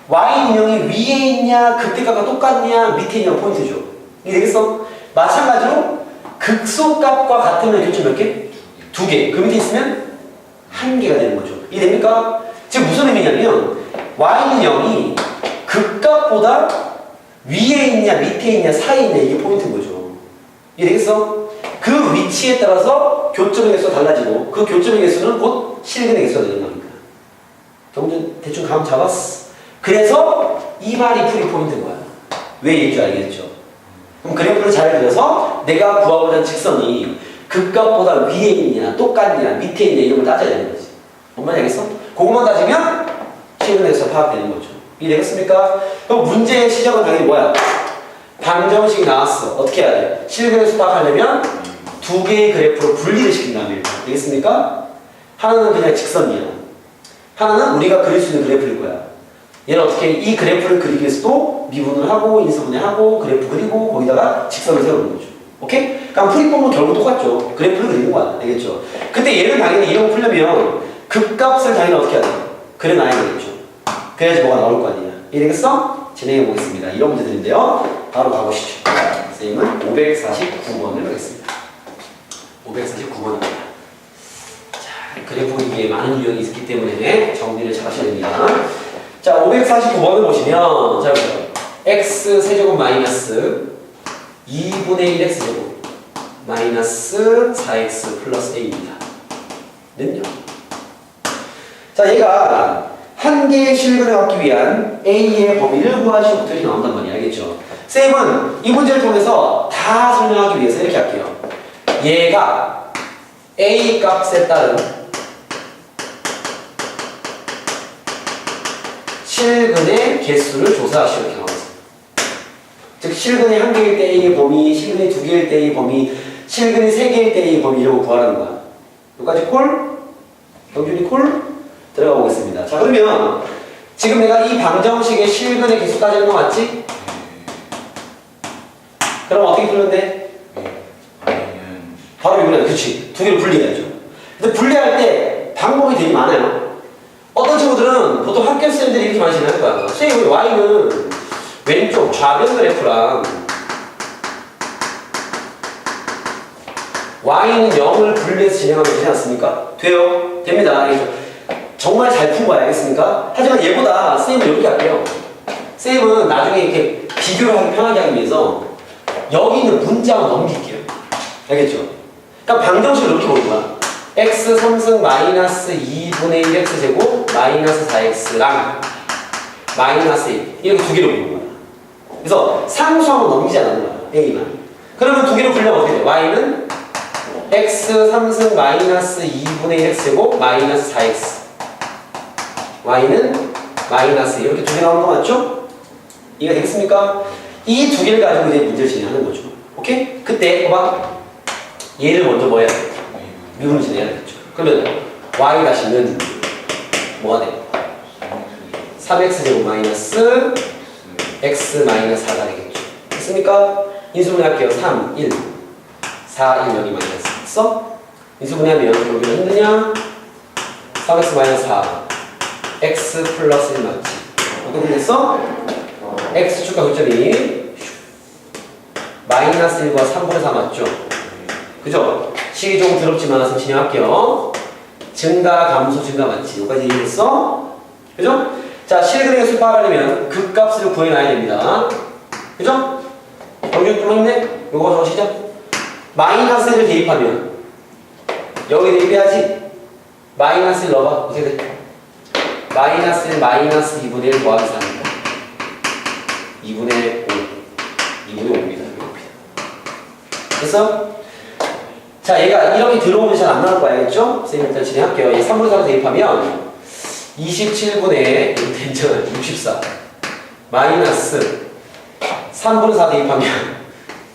y는 0이 위에 있냐 극대값과 똑같냐 밑에 있냐 포인트죠. 이게 되겠어? 마찬가지로 극소값과 같으면 교점 몇 개? 두 개. 그 밑에 있으면 한 개가 되는 거죠. 이해 됩니까? 지금 무슨 의미냐면 y는 0이 극값보다 위에 있냐 밑에 있냐 사이에 있냐 이게 포인트인 거죠. 이해 되겠어? 그 위치에 따라서 교점의 개수가 달라지고 그 교점의 개수는 곧 실근의 개수가 되는 겁니다. 경준 대충 감 잡았어. 그래서 이 말이 풀이 포인트인 거야. 왜 얘기인지 알겠죠? 그럼 그래프를 잘 그려서 내가 구하고자 하는 직선이 극값보다 위에 있냐 똑같냐 밑에 있냐 이런 걸 따져야 되는 거지. 뭔 말인지 알겠어? 그것만 따지면 실근의 개수가 파악되는 거죠. 이해되겠습니까? 그럼 문제의 시작은 당연히 뭐야? 방정식이 나왔어. 어떻게 해야 돼? 실근의 수 파악하려면 두 개의 그래프로 분리를 시킨 다음에 되겠습니까? 하나는 그냥 직선이야. 하나는 우리가 그릴 수 있는 그래프일 거야. 얘는 어떻게 이 그래프를 그리기 위해서도 미분을 하고 인수분해 하고 그래프 그리고 거기다가 직선을 세우는 거죠. 오케이? 그럼 풀이법은 결국 똑같죠. 그래프를 그리는 거야. 알겠죠? 근데 얘는 당연히 이런 거 풀려면 극값을 당연히 어떻게 해야 돼? 그려놔야 되겠죠. 그래야지 뭐가 나올 거 아니야. 이해되겠어? 진행해 보겠습니다. 이런 문제들인데요. 바로 가보시죠. 선생님은 549번을 하겠습니다. 549번입니다. 자, 그래프 그리기에 많은 유형이 있기 때문에 정리를 잘 하셔야 됩니다. 자, 549번을 보시면, 자, x 세제곱 마이너스 2분의 1x 제곱 마이너스 4x 플러스 a입니다. 는요. 자, 얘가 한 개의 실근을 갖기 위한 a의 범위를 구하시오 부터 이렇게 나온단 말이야. 알겠죠? 쌤은 이 문제를 통해서 다 설명하기 위해서 이렇게 할게요. 얘가 a 값에 따른 실근의 개수를 조사하시오 이렇게 나왔어요. 즉 실근이 한 개일 때 a의 범위, 실근이 두 개일 때 a의 범위, 실근이 세 개일 때 a의 범위 이런 거 구하라는 거야. 여기까지 콜? 영준이 콜? 들어가 보겠습니다. 자, 그러면 지금 내가 이 방정식의 실근의 개수 따지는 거 맞지? 그럼 어떻게 풀면 돼? 아니면 바로 이거는 그치. 두 개를 분리해야죠. 근데 분리할 때 방법이 되게 많아요. 어떤 친구들은 보통 학교 쌤들이 이렇게 많이 진행할 거야. 선생님, y는 왼쪽 좌변 그래프랑 y는 0을 분리해서 진행하면 되지 않습니까? 돼요? 됩니다. 알겠죠? 정말 잘 푼 거 알겠습니까? 하지만 얘보다 쌤은 이렇게 할게요. 쌤은 나중에 이렇게 비교를 하기 편하게 하기 위해서 여기 있는 문자만 넘길게요. 알겠죠? 그러니까 방정식을 이렇게 보는 거야. x 3승 마이너스 2분의 1x 제곱 마이너스 4x랑 마이너스 1 이렇게 두 개로 보는 거야. 그래서 상수하면 넘기지 않는 거야. a만. 그러면 두 개로 불려면 어떻게 돼? y는 x 3승 마이너스 2분의 1x 제곱 마이너스 4x y는 마이너스 이렇게 두 개 나오는 거 맞죠? 이해가 되겠습니까? 이 두 개를 가지고 이제 문제를 진행하는 거죠. 오케이? 그때 봐봐. 얘를 먼저 뭐 해야 돼? 미분을 진행해야 되겠죠. 그러면 y 다시는 뭐가 돼? 3x 제곱 마이너스 x 마이너스 4가 되겠죠. 됐습니까? 인수분해 할게요. 3, 1, 4, 1, 여기 마이너스 써? 인수분해하면 여기는 힘드냐? 3x 마이너스 4 x 플러스 1 맞지? 어떻게 됐어? x 축과 교점이 마이너스 1과 3분의 4 맞죠? 그죠? 식이 조금 더럽지만 선생님 진행할게요. 증가, 감소, 증가 맞지? 여기까지 이해했어? 그죠? 자, 실근의 수 파악하려면 그 값을 구해놔야 됩니다. 그죠? 정규 좀 있네? 요거 적으시죠? 마이너스를 대입하면 여기 대입해야지. 마이너스 1 넣어봐. 어떻게 돼? 마이너스 1 마이너스 2분의 1 더하기 4입니다. 2분의 5 2분의 5입니다. 됐어? 자, 얘가 이렇게 들어오면 잘 안 나올 거 알겠죠? 선생님 일단 진행할게요. 얘 3분의 4로 대입하면 27분의 괜찮아요. 64 마이너스 3분의 4 대입하면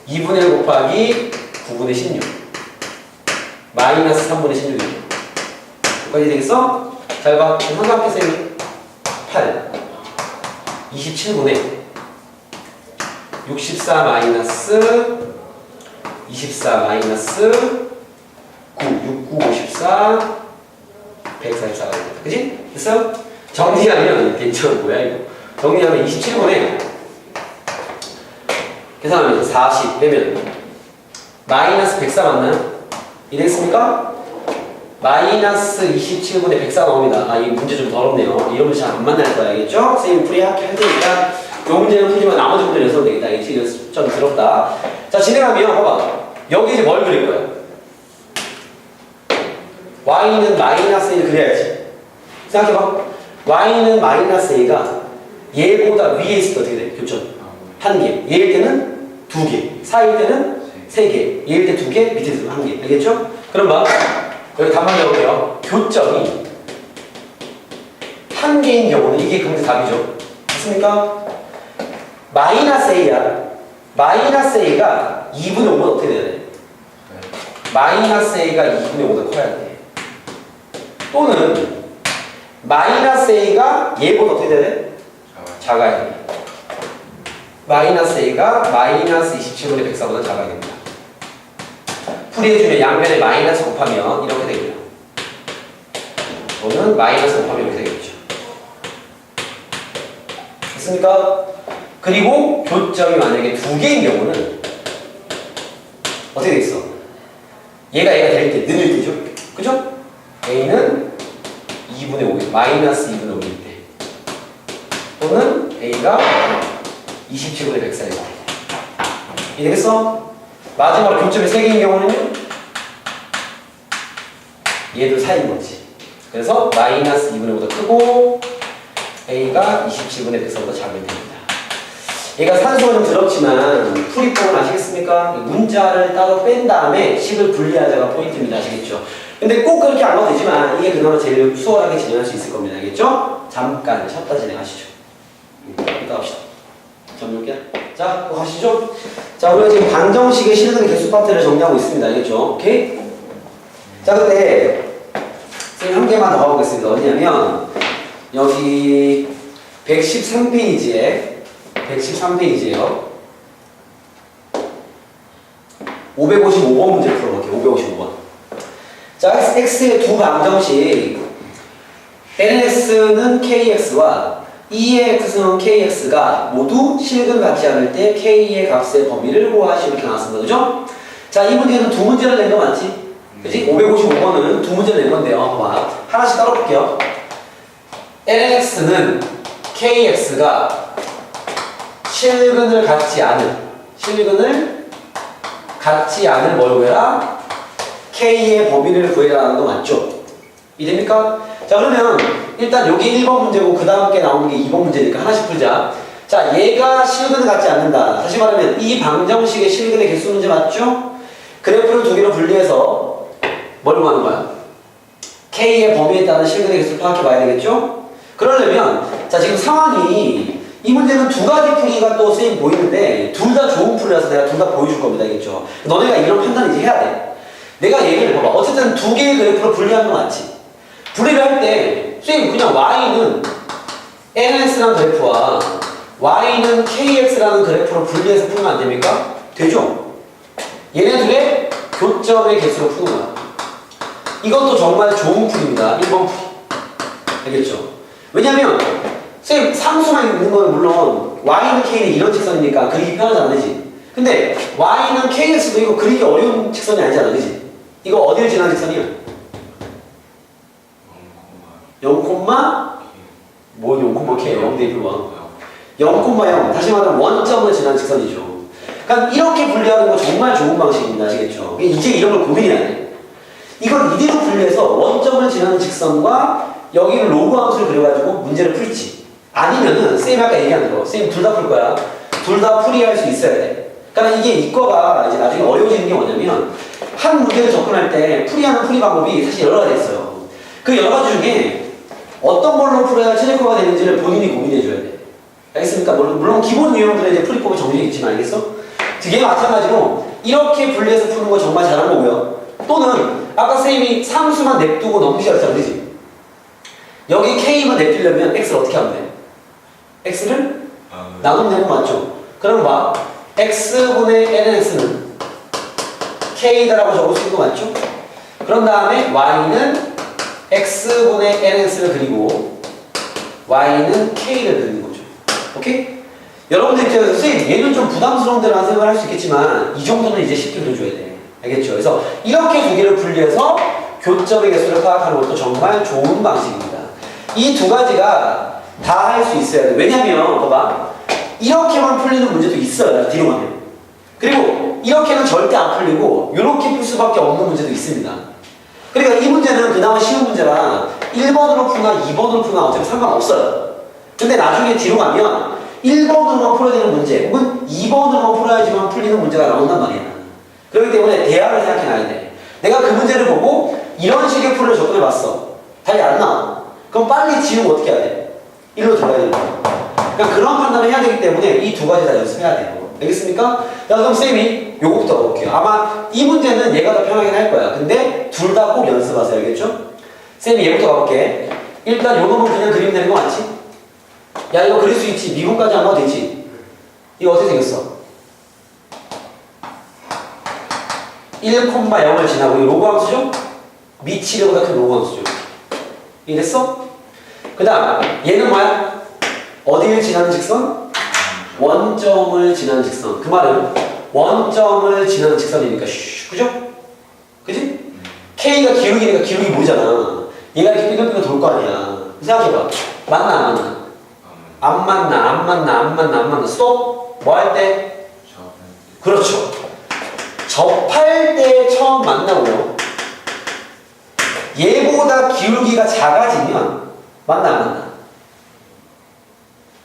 2분의 1 곱하기 9분의 16 마이너스 3분의 16이죠. 여기까지 되겠어? 잘 봐. 삼각형 쌤이 8 27분의 64 마이너스 24 마이너스 9 69 54 144가 됩니다. 그치? 됐어요? 정리하면 괜찮아. 뭐야 이거? 정리하면 27분의 계산하면 40 되면 마이너스 104 맞나요? 이랬습니까? 마이너스 27분의 104 나옵니다. 아, 이 문제 좀 더럽네요. 이러면 잘 안 만날 거야. 알겠죠? 선생님 풀이 할 테니까 이 문제는 풀지만 나머지 문제는 해서 되겠다. 이게 좀 더럽다. 자, 진행하면 봐봐. 여기 이제 뭘 그릴 거야? y는 마이너스 1 그려야지. 생각해봐. y는 마이너스 a가 얘보다 위에 있을 때 어떻게 돼? 교점. 한 개. 얘일 때는 두 개. 4일 때는 세 개. 얘일 때 두 개, 밑에서 한 개. 알겠죠? 그럼 봐. 여기 답만 적을게요. 교점이 한 개인 경우는 이게 그럼 답이죠. 맞습니까? 마이너스 a야. 마이너스 a가 2분의 5면 어떻게 돼야 돼? 마이너스 a가 2분의 5가 커야 돼. 또는 마이너스 a가 얘보다 어떻게 돼야 돼? 작아야 돼. 마이너스 a가 마이너스 27분의 104보다 작아야 됩니다. 풀이해주면 양변에 마이너스 곱하면 이렇게 되고요. 또는 마이너스 곱하면 이렇게 되겠죠. 됐습니까? 그리고 교점이 만약에 두 개인 경우는 어떻게 되겠어? 얘가 될 때, 늘릴 때죠? 그죠? A는 2분의 5, 마이너스 2분의 5일 때 또는 A가 27분의 104일 때 이해되겠어? 마지막으로 교점이 3개인 경우는요? 얘도 4인 거지. 그래서 마이너스 2분의 5보다 크고 A가 27분의 104보다 작을 때입니다. 얘가 산수가 좀 더럽지만 풀이법은 아시겠습니까? 문자를 따로 뺀 다음에 식을 분리하자가 포인트입니다. 아시겠죠? 근데 꼭 그렇게 안 가도 되지만 이게 그나마 제일 수월하게 진행할 수 있을 겁니다. 알겠죠? 잠깐 쉬었다 진행하시죠. 이따 갑시다. 정리할게요. 자, 또 가시죠. 자, 우리가 지금 방정식의 실근의 개수 파트를 정리하고 있습니다. 알겠죠? 오케이? 자, 근데 선생님 한 개만 더 가보겠습니다. 어디냐면 여기 113페이지에 113페이지에요. 555번 문제 풀어볼게요. 555번. 자, x의 두 방정식 nx는 kx와 2의 x는 kx가 모두 실근 같지 않을 때 k의 값의 범위를 구하시오 이렇게 나왔습니다. 그죠? 자, 이 문제는 두 문제를 낸 거 맞지? 그치? 555번은 두 문제를 낸 건데요. 봐봐. 하나씩 따로 볼게요. nx는 kx가 실근을 갖지 않을 뭘 구해라? K의 범위를 구해라는 거 맞죠? 이해됩니까? 자, 그러면 일단 여기 1번 문제고 그 다음 게 나오는 게 2번 문제니까 하나씩 풀자. 자, 얘가 실근을 갖지 않는다. 다시 말하면 이 방정식의 실근의 개수 문제 맞죠? 그래프를 두 개로 분리해서 뭘 구하는 거야? K의 범위에 따른 실근의 개수를 파악해 봐야 되겠죠? 그러려면 자, 지금 상황이 이 문제는 두 가지 풀이가 또 선생님 보이는데 둘 다 좋은 풀이라서 내가 둘 다 보여줄 겁니다. 알겠죠? 너네가 이런 판단을 이제 해야 돼. 내가 얘기를 봐봐. 어쨌든 두 개의 그래프로 분리하는 거 맞지? 분리를 할 때 선생님 그냥 y는 nx라는 그래프와 y는 kx라는 그래프로 분리해서 풀면 안 됩니까? 되죠? 얘네 둘의 교점의 개수로 푸는 거야. 이것도 정말 좋은 풀입니다. 1번 풀이. 알겠죠? 왜냐면 선생님 상수만 있는 건 물론 y는 k는 이런 직선이니까 그리기 편하잖아. 그지? 근데 y는 kx도 이거 그리기 어려운 직선이 아니잖아. 그지? 이거 어디를 지나는 직선이야? 0, 뭐 0,k 0 대입을 0,0 다시 말하면 원점을 지나는 직선이죠. 그러니까 이렇게 분리하는 거 정말 좋은 방식입니다. 아시겠죠? 이제 이런 걸 고민해야 돼. 이걸 이대로 분리해서 원점을 지나는 직선과 여기를 로그 함수를 그려가지고 문제를 풀지. 아니면은 쌤이 아까 얘기한 대로 쌤 둘 다 풀 거야. 둘 다 풀이할 수 있어야 돼. 그러니까 이게 이과가 이제 나중에 어려워지는 게 뭐냐면 한 문제를 접근할 때 풀이하는 풀이 방법이 사실 여러 가지 있어요. 그 여러 가지 중에 어떤 걸로 풀어야 최적화가 되는지를 본인이 고민해 줘야 돼. 알겠습니까? 물론 기본 유형들의 이제 풀이법이 정해져 있지만 알겠어? 이게 마찬가지로 이렇게 분리해서 푸는 거 정말 잘한 거고요. 또는 아까 쌤이 상수만 냅두고 넘기자 했잖아. 그지? 여기 K만 냅두려면 X를 어떻게 하면 돼? X를 나누면 되는 거 맞죠? 그럼 봐. X분의 NX는 K다라고 적을 수 있는 거 맞죠? 그런 다음에 Y는 X분의 NX를 그리고 Y는 K를 그리는 거죠. 오케이? 여러분들 입장에서 선생님 얘는 좀 부담스러운 데라는 생각을 할 수 있겠지만 이 정도는 이제 쉽게 그려줘야 돼. 알겠죠? 그래서 이렇게 두 개를 분리해서 교점의 개수를 파악하는 것도 정말 좋은 방식입니다. 이 두 가지가 다 할 수 있어야 돼. 왜냐면 봐봐. 이렇게만 풀리는 문제도 있어요. 뒤로 가면. 그리고 이렇게는 절대 안 풀리고 이렇게 풀 수밖에 없는 문제도 있습니다. 그러니까 이 문제는 그나마 쉬운 문제라 1번으로 푸나 2번으로 푸나 어차피 상관없어요. 근데 나중에 뒤로 가면 1번으로만 풀어야 되는 문제 혹은 2번으로만 풀어야지만 풀리는 문제가 나온단 말이야. 그렇기 때문에 대안을 생각해 놔야 돼. 내가 그 문제를 보고 이런 식의 풀을 접근해 봤어. 답이 안 나와. 그럼 빨리 지우고 어떻게 해야 돼? 일로 들어가야 되는 거야. 그러니까 그런 판단을 해야 되기 때문에 이 두 가지 다 연습해야 돼요. 알겠습니까? 자, 그럼 쌤이 요거부터 가볼게요. 아마 이 문제는 얘가 더 편하긴 할 거야. 근데 둘 다 꼭 연습하세요. 알겠죠? 쌤이 얘부터 가볼게. 일단 요 놈은 그냥 그리면 되는 거 맞지? 야, 이거 그릴 수 있지. 미분까지 안 가도 되지. 이거 어떻게 생겼어? 1,0을 지나고 이 로그 함수죠? 미치려보다 큰 로그 함수죠. 이해됐어? 그 다음 얘는 뭐야? 어디를 어디를 지나는 직선? 원점을 지나는 직선. 그 말은 원점을 지나는 직선이니까 그죠? 그지? K가 기울기니까 기울기 모르잖아. 얘가 이렇게 삐걱삐걱 돌 거 아니야. 생각해봐. 맞나 안 맞나? 안 맞나 안 맞나 안 맞나 안 맞나. 스톱. 뭐 할 때? 그렇죠. 접할 때 처음 만나고요. 얘보다 기울기가 작아지면 맞나 안 맞나?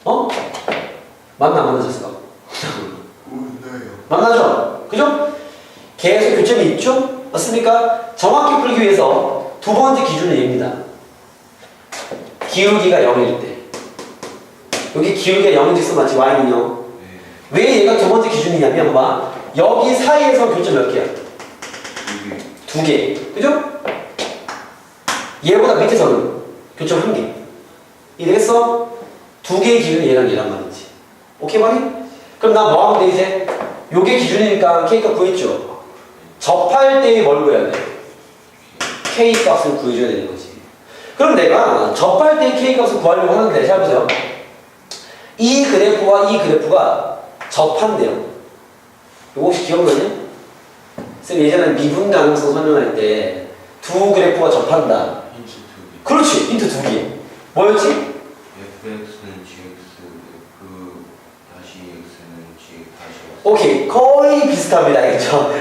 어? 맞나 안 맞나? 만나죠? 그죠? 계속 교점이 있죠? 맞습니까? 정확히 풀기 위해서 두 번째 기준은 얘입니다. 기울기가 0일 때. 여기 기울기가 0인 직선 맞지? y는요? 왜 얘가 두 번째 기준이냐면 봐봐. 여기 사이에서 교점 몇 개야? 두 개. 그죠? 얘보다 밑에서는 교점 한 개. 이래서 두 개의 기준이 얘랑 얘란 말이지. 오케이 말이? 그럼 나 뭐 하면 돼 이제? 요게 기준이니까 K값 구했죠? 접할 때 뭘 구해야 돼? K값을 구해줘야 되는 거지. 그럼 내가 접할 때 K값을 구하려고 하는데 잘 보세요. 이 그래프와 이 그래프가 접한대요. 요거 혹시 기억나냐? 쌤 예전에 미분 가능성 설명할 때 두 그래프가 접한다. 힌트 2개. 그렇지. 힌트 두 개. 뭐였지? fx는 gx, f 다시 x는 g 다시 y. 오케이. 거의 비슷합니다. 알겠죠?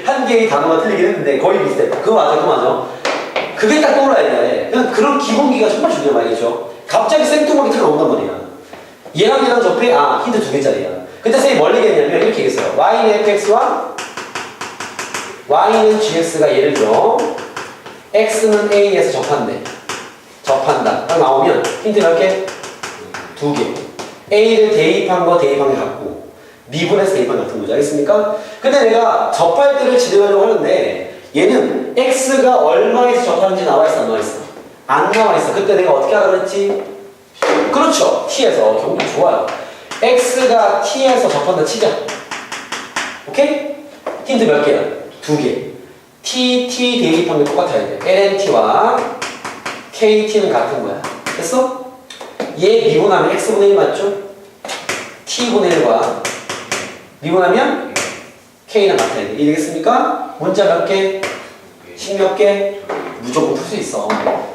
한 개의 단어가 틀리긴 했는데 거의 비슷해. 그거 맞아. 그거 맞아. 그게 딱 떠올라야 돼. 그냥 그런 기본기가 정말 중요한 말이죠. 갑자기 생뚱하게 탁 나온단 말이야. 얘랑 접해? 아, 힌트 두 개짜리야. 근데 쌤이 뭘 얘기했냐면 이렇게 얘기했어요. y는 fx와 y는 gx가 예를 들어 x는 a에서 접한대. 접한다. 딱 나오면 힌트 몇 개? 두 개. a를 대입한 거 대입한 게 같고 미분해서 대입한 게 같은 거죠. 알겠습니까? 근데 내가 접할 때를 진행하려고 하는데 얘는 x가 얼마에서 접하는지 나와 있어 안 나와 있어? 안 나와 있어. 그때 내가 어떻게 하라 그랬지? 그렇죠. t에서 경기 좋아요. x가 t에서 접한다 치자. 오케이? 힌트 몇 개야? 두 개. t 대입한 게 똑같아야 돼. lnt와 kt는 같은 거야. 됐어? 얘 미분하면 x분의 1 맞죠? t분의 1과 미분하면 k는 같아야 돼. 이해되겠습니까? 문자 몇 개? 식 몇 개? 무조건 풀 수 있어.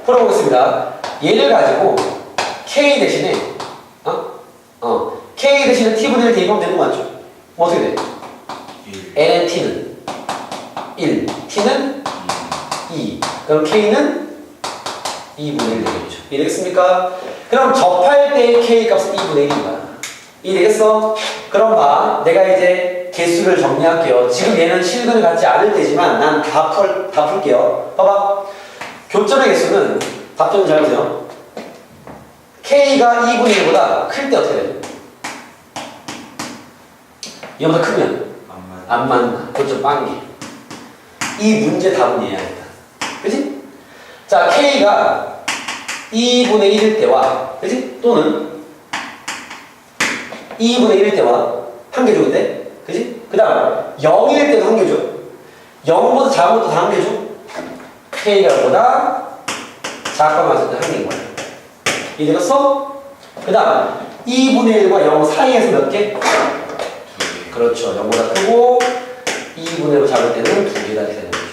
풀어보겠습니다. 얘를 가지고 k 대신에 k 대신에 t분의 1 대입하면 되는 거 맞죠? 어떻게 돼? lnt는 1, t는 2. 그럼 k는 2분의 1 되겠죠. 이해되겠습니까? 그럼 접할 때의 k 값은 2분의 1인 거야. 이해되겠어? 그럼 봐. 내가 이제 개수를 정리할게요. 지금 얘는 실근을 갖지 않을 때지만 난 다 풀게요. 봐봐. 교점의 개수는 답변 잘 보세요. k가 2분의 1보다 클 때 어떻게 돼요? 이거보다 크면 안 맞나. 교점 빵개. 이 문제 답은 얘야 일단. 그치? 자, k가 2분의 1일 때와 그치? 또는 2분의 1일 때와 한 개죠 근데? 그치? 그 다음 0일 때도 한 개죠. 0보다 작은 것도 다 한 개죠. k가 보다 작거나 같을 때 한 개인 거야. 이해되겠어? 그 다음 2분의 1과 0 사이에서 몇 개? 그렇죠. 0보다 크고 2분의 1로 작을 때는 두 개가 되는 거죠.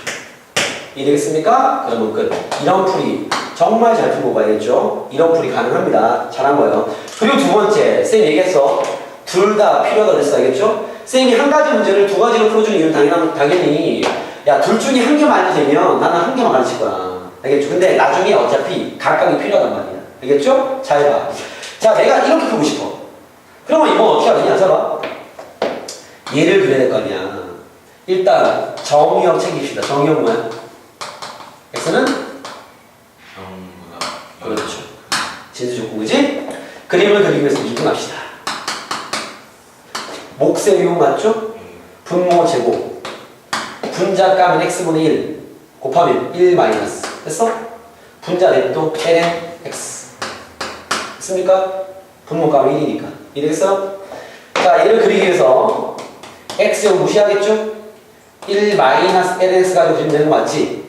이해되겠습니까? 그러면 끝. 이런 풀이 정말 잘 풀고 가야겠죠? 이런 풀이 가능합니다. 잘한 거예요. 그리고 두 번째, 쌤이 얘기했어. 둘 다 필요하다고 그랬어. 알겠죠? 쌤이 한 가지 문제를 두 가지로 풀어주는 이유는 당연히 야, 둘 중에 한 개만 알면 되면 나는 한 개만 가르칠 거야. 알겠죠? 근데 나중에 어차피 각각이 필요하단 말이야. 알겠죠? 잘 봐. 자, 내가 이렇게 풀고 싶어. 그러면 이건 어떻게 하느냐? 자, 봐. 얘를 그려야 될 거 아니야. 일단 정의역 챙깁시다. 정의역 뭐야? x는? 그렇죠. 진수 조건 그지? 그림을 그리기 위해서 이분합시다. 몫의 유형 맞죠? 분모 제곱 분자 까면 x분의 1 곱하면 1 마이너스 됐어? 분자 냅도 ln x 됐습니까? 분모 까면 1이니까 이해되겠어요? 자, 얘를 그리기 위해서 x형 무시하겠죠? 1 마이너스 ln x 가지고 그리면 되는 거 맞지?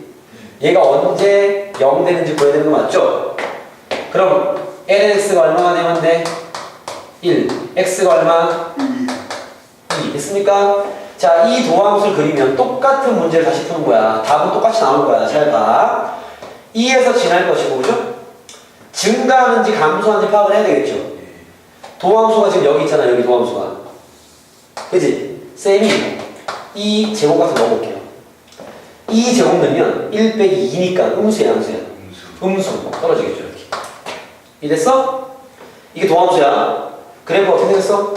얘가 언제 0 되는지 보여야 되는 거 맞죠? 그럼 ln x가 얼마가 되면 돼? 1. x가 얼마? 2. 됐습니까? 자, 이 도함수를 그리면 똑같은 문제를 다시 푸는 거야. 답은 똑같이 나올 거야. 잘 봐. 2에서 지날 것이고, 그죠? 증가하는지 감소하는지 파악을 해야 되겠죠? 도함수가 지금 여기 있잖아. 여기 도함수가. 그지? 쌤이 이 제곱값을 넣어볼게요. 이 제곱 넣으면 1 빼기 2니까 음수야, 양수야? 음수. 떨어지겠죠, 이렇게. 이랬어? 이게 도함수야. 그래프 어떻게 생겼어?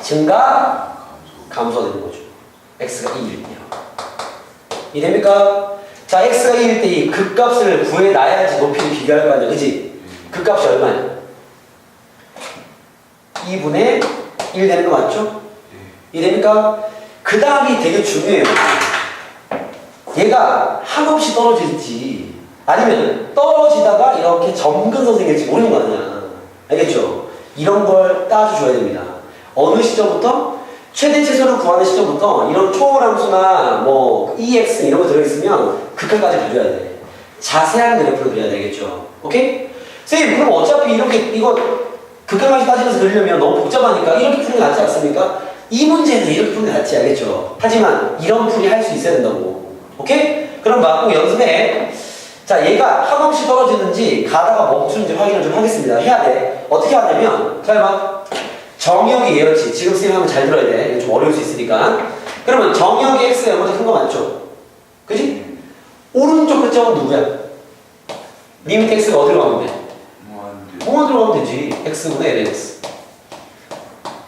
증가, 감소가 되는 거죠. x가 2일 때요. 이해됩니까? 자, x가 2일 때 이 극값을 구해놔야지 높이를 비교할 거 아니야, 그지? 극값이 얼마야? 2분의 1 되는 거 맞죠? 이해됩니까? 그 다음이 되게 중요해요. 얘가 한없이 떨어질지 아니면 떨어지다가 이렇게 점근서 생길지 모르는 거 아니야. 알겠죠? 이런 걸 따져줘야 됩니다. 어느 시점부터? 최대 최소를 구하는 시점부터 이런 초월함수나 뭐 EX 이런 거 들어있으면 극한까지 가져야 돼. 자세한 그래프를 그려야 되겠죠. 오케이? 선생님 그럼 어차피 이렇게 이거 극한까지 따지면서 그리려면 너무 복잡하니까 이렇게 푸는 게 낫지 않습니까? 이 문제는 이렇게 푸는 게 낫지, 알겠죠? 하지만 이런 풀이 할 수 있어야 된다고. 오케이? 그럼 꼭 연습해. 자, 얘가 한없이 떨어지는지 가다가 멈추는지 확인을 좀 하겠습니다. 해야 돼. 어떻게 하냐면 잘 봐. 정역이 예열치. 지금 선생님 하면 잘 들어야 돼. 이거 좀 어려울 수 있으니까. 그러면 정역이 x가 얼마나 큰 거 맞죠? 그지? 오른쪽 끝점은 누구야? 리미트 x가 어디로 가면 돼? 무한대로 가면 되지. x분의 lx.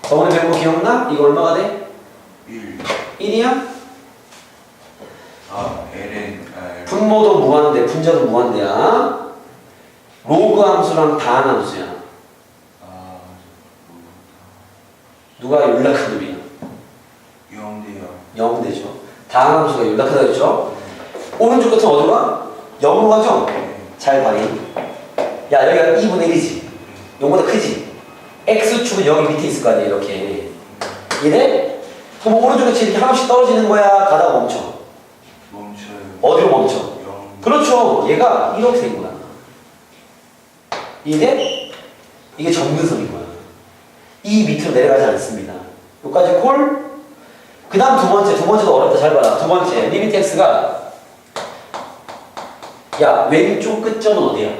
저번에 배운 거 기억나? 이거 얼마가 돼? 1이야? ln 분모도 무한대, 분자도 무한대야. 로그 함수랑 다한 함수야. 누가 윤락한 놈이야? 0 되죠. 다한 함수가 윤락하다 그랬죠? 오른쪽 끝은 어디로 가? 0으로 가죠? 잘 봐리. 야, 여기가 2분의 1이지. 0보다 크지? x축은 여기 밑에 있을 거 아니야, 이렇게. 이래? 그럼 오른쪽 끝이 이렇게 한없이 떨어지는 거야? 가다가 멈춰? 어디로 멈춰? 그렇죠. 얘가 이렇게 된 거야. 이게 점근선인 거야. 이 밑으로 내려가지 않습니다. 여기까지 콜. 그 다음 두 번째도 어렵다. 잘 봐라. 두 번째, 리미트 x가 야, 왼쪽 끝점은 어디야?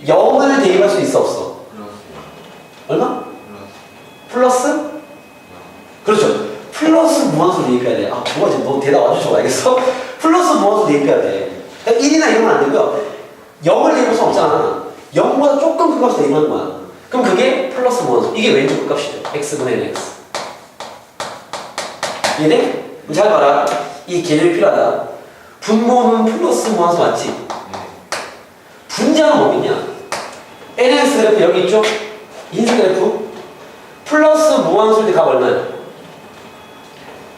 0을 대입할 수 있어, 없어? 얼마? 플러스? 그렇죠. 플러스 무한수로 대입해야 돼. 아, 좋아. 지금 너 대답 아주 좋아. 알겠어? 플러스 무한수로 대입해야 돼. 그러니까 1이나 이런 건 안 되고요. 0을 대입할 수 없잖아. 0보다 조금 큰 값을 대입하는 거야. 그럼 그게 플러스 무한수. 이게 왼쪽 값이죠. x분의 x. 이해돼? 잘 봐라. 이 개념이 필요하다. 분모는 플러스 무한수 맞지? 분자는 뭐겠냐? NX 그래프 여기 있죠? 인수 그래프. 플러스 무한수일 때 값 얼마야?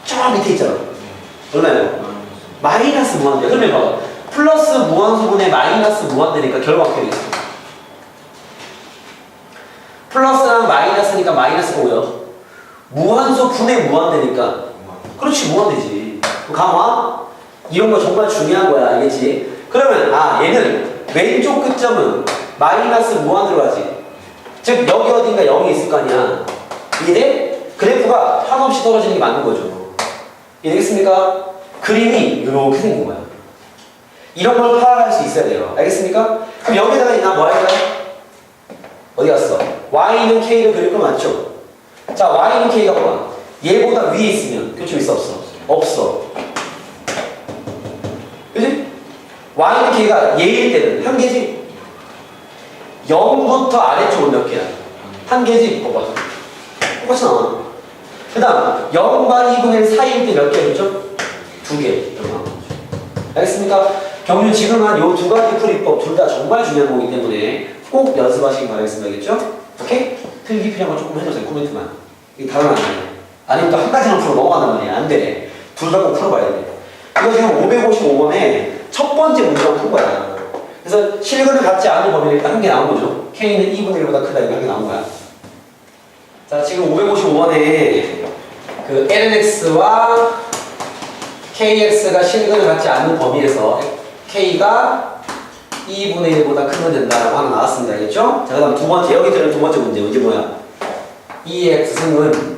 저 밑에 있잖아. 얼마예요? 마이너스 무한대. 그러면 봐봐. 플러스 무한수분의 마이너스 무한대니까 결과 어떻게 되겠어? 플러스랑 마이너스니까 마이너스가 뭐야? 무한수 분의 무한대니까. 그렇지, 무한대지. 강화? 이런 거 정말 중요한 거야. 알겠지? 그러면 얘는 왼쪽 끝점은 마이너스 무한대로 가지. 즉 여기 어딘가 0이 있을 거 아니야. 이래? 그래프가 한없이 떨어지는 게 맞는 거죠. 이해되겠습니까? 그림이 이렇게 생긴 거야. 이런 걸 파악할 수 있어야 돼요. 알겠습니까? 그럼 여기다가 나 뭐 할까요? 어디 갔어? y는 k를 그릴 거 맞죠? 자, y는 k가 뭐야? 얘보다 위에 있으면 교점 있어 없어? 없어. 그지? y는 k가 얘일 때는 한 개지? 0부터 아래쪽은 몇 개야? 한 개지? 봐봐. 똑같이 나와. 그 다음 0과 2분의 사이일 때 몇 개였죠? 2개. 알겠습니까? 경륜 지금 한 요 두 가지 풀이법 둘 다 정말 중요한 거기 때문에 꼭 연습하시기 바라겠습니다. 알겠죠? 오케이? 틀기 필요한 거 조금 해주세요. 코멘트만. 이게 다른 안 돼. 아니면 또 한 가지만 풀어 넘어간단 말이야. 안 돼. 둘 다 꼭 풀어봐야 돼. 이거 지금 555번에 첫 번째 문제만 푼 거야. 그래서 실근을 갖지 않는 범위를 일단 한 개 나온 거죠. K는 2분의 1보다 크다. 이거 한 개 나온 거야. 자, 지금 555번에 그 LNX와 KX가 실근을 갖지 않는 범위에서 K가 2분의 1보다 크면 된다라고 하나 나왔습니다. 알겠죠? 자, 그 다음 두 번째, 여기 들은 두 번째 문제. 이게 뭐야? 2x승은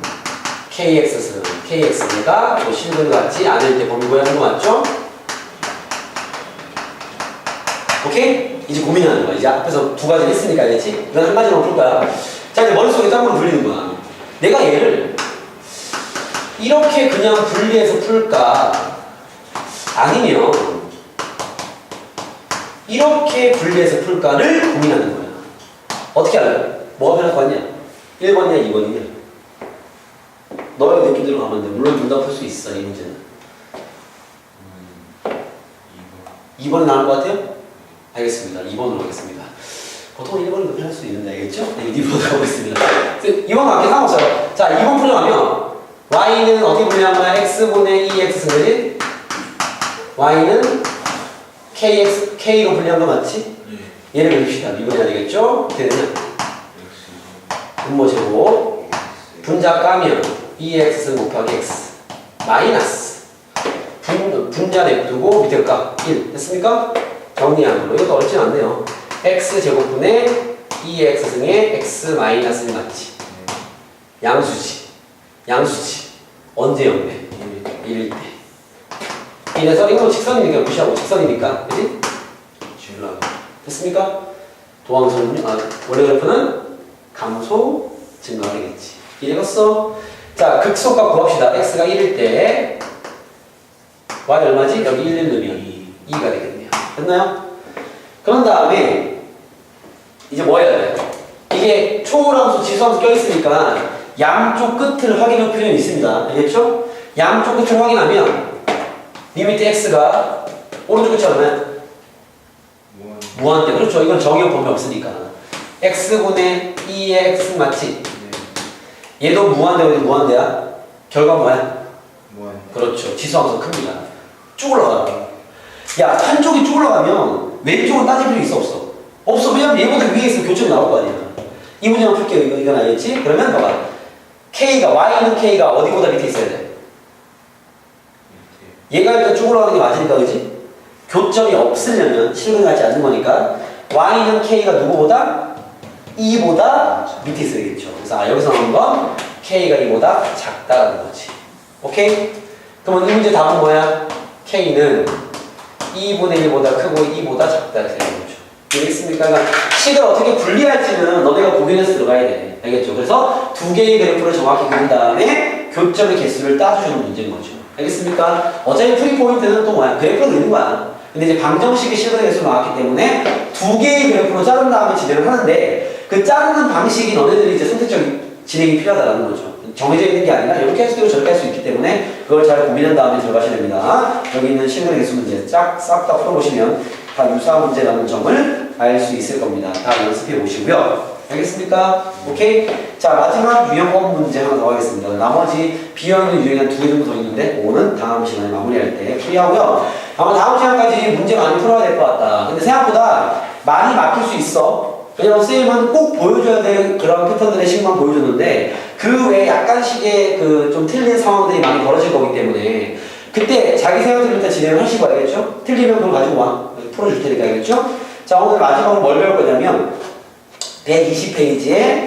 kx승, kx가 뭐 실근 같지 않을 때 범위 구하는 거 맞죠? 오케이? 이제 고민하는 거야. 이제 앞에서 두 가지 했으니까 알겠지? 이건 한 가지만 풀 거야. 자, 이제 머릿속에 딴 걸 돌리는 거야. 내가 얘를 이렇게 그냥 분리해서 풀까? 아니면 이렇게 분리해서 풀까를 고민하는 거야. 어떻게 알아요? 뭐가 편할 것 같냐? 1번이냐 2번이냐? 너의 느낌대로 가면 돼. 물론 둘 다 풀 수 있어, 이 문제는. 2번 나을 것 같아요? 알겠습니다. 2번으로 하겠습니다. 보통 1번은 높이 할 수 있는데, 알겠죠? 네, 2번으로 가보겠습니다. 2번 맞게 상관없어요. 자, 2번 풀려가면 y는 어떻게 분리한 거야? x분의 2x승, 그지? y는 k로 분리한 거 맞지? 네. 얘를 그립시다. 미분해야 되겠죠? 어떻게 되냐? 분모 제곱 분자 까면 2x 곱하기 x 마이너스 분자 냅두고 밑에 값 1 됐습니까? 정리하는 거. 이것도 어렵진 않네요. x 제곱분의 2x승의 x 마이너스 1 맞지? 양수지. 언제 영대? 1일 때. 이래서 이거 직선이니까 무시하고 직선이니까, 그지? 됐습니까? 도항선은 원래 그래프는 감소 증가가 되겠지. 이해갔어? 자, 극소값 구합시다. x가 1일 때 y 얼마지? 여기 1 넣으면 2가 되겠네요. 됐나요? 그런 다음에 이제 뭐 해야 돼? 이게 초월함수, 지수함수 껴있으니까 양쪽 끝을 확인할 필요는 있습니다. 알겠죠? 양쪽 끝을 확인하면 리미트 x가 오른쪽 끝이 얼마야? 무한대. 그렇죠. 이건 정의역 범위 없으니까. x분의 2의 x 맞지? 얘도 무한대고 무한대야? 결과 뭐야? 그렇죠. 지수함수 큽니다. 쭉 올라가. 야, 한쪽이 쭉 올라가면 왼쪽은 따질 필요 있어 없어? 없어. 왜냐면 얘보다 위에 있으면 교점이 나올 거 아니야. 이 문제만 풀게요. 이건 알겠지? 그러면 봐봐. y는 k가 어디보다 밑에 있어야 돼? 얘가 일단 쭉 올라가는 게 맞으니까, 그지? 교점이 없으려면 실근하지 않는 거니까 y는 k가 누구보다? 2보다 밑에 있어야 되겠죠. 그래서 여기서 나오는 건 k가 2보다 작다라는 거지. 오케이? 그러면 이 문제 답은 뭐야? k는 2분의 1보다 크고 2보다 작다 이렇게 되는 거죠. 이해했습니까? 그러니까 식을 어떻게 분리할지는 너네가 고민해서 들어가야 돼. 알겠죠? 그래서 두 개의 그래프를 정확히 그린 다음에 교점의 개수를 따주는 문제인 거죠. 알겠습니까? 어차피 프리 포인트는 또 뭐야? 그래프를 그리는 거야. 근데 이제 방정식이 실근의 개수로 나왔기 때문에 두 개의 그래프로 자른 다음에 진행을 하는데 그 자르는 방식이 너네들이 이제 선택적 진행이 필요하다는 거죠. 정해져 있는 게 아니라 이렇게 할 수도 있고 저렇게 할 수 있기 때문에 그걸 잘 고민한 다음에 들어가셔야 됩니다. 여기 있는 실근의 개수 문제 싹 다 풀어보시면 다 유사한 문제라는 점을 알 수 있을 겁니다. 다 연습해 보시고요. 알겠습니까? 오케이? 자, 마지막 유형법 문제 하나 더 하겠습니다. 나머지 B형은 유형이 한 2개 정도 더 있는데 5는 다음 시간에 마무리할 때 풀이하고요. 아마 다음 시간까지 문제 많이 풀어야 될 것 같다. 근데 생각보다 많이 막힐 수 있어. 왜냐면 선생님은 꼭 보여줘야 될 그런 패턴들의 식만 보여줬는데 그 외에 약간씩의 그 좀 틀린 상황들이 많이 벌어질 거기 때문에 그때 자기 생각대로 일단 진행을 하시고 알겠죠? 틀리면 그걸 가지고 와. 풀어줄 테니까 알겠죠? 자, 오늘 마지막으로 뭘 배울 거냐면 120페이지에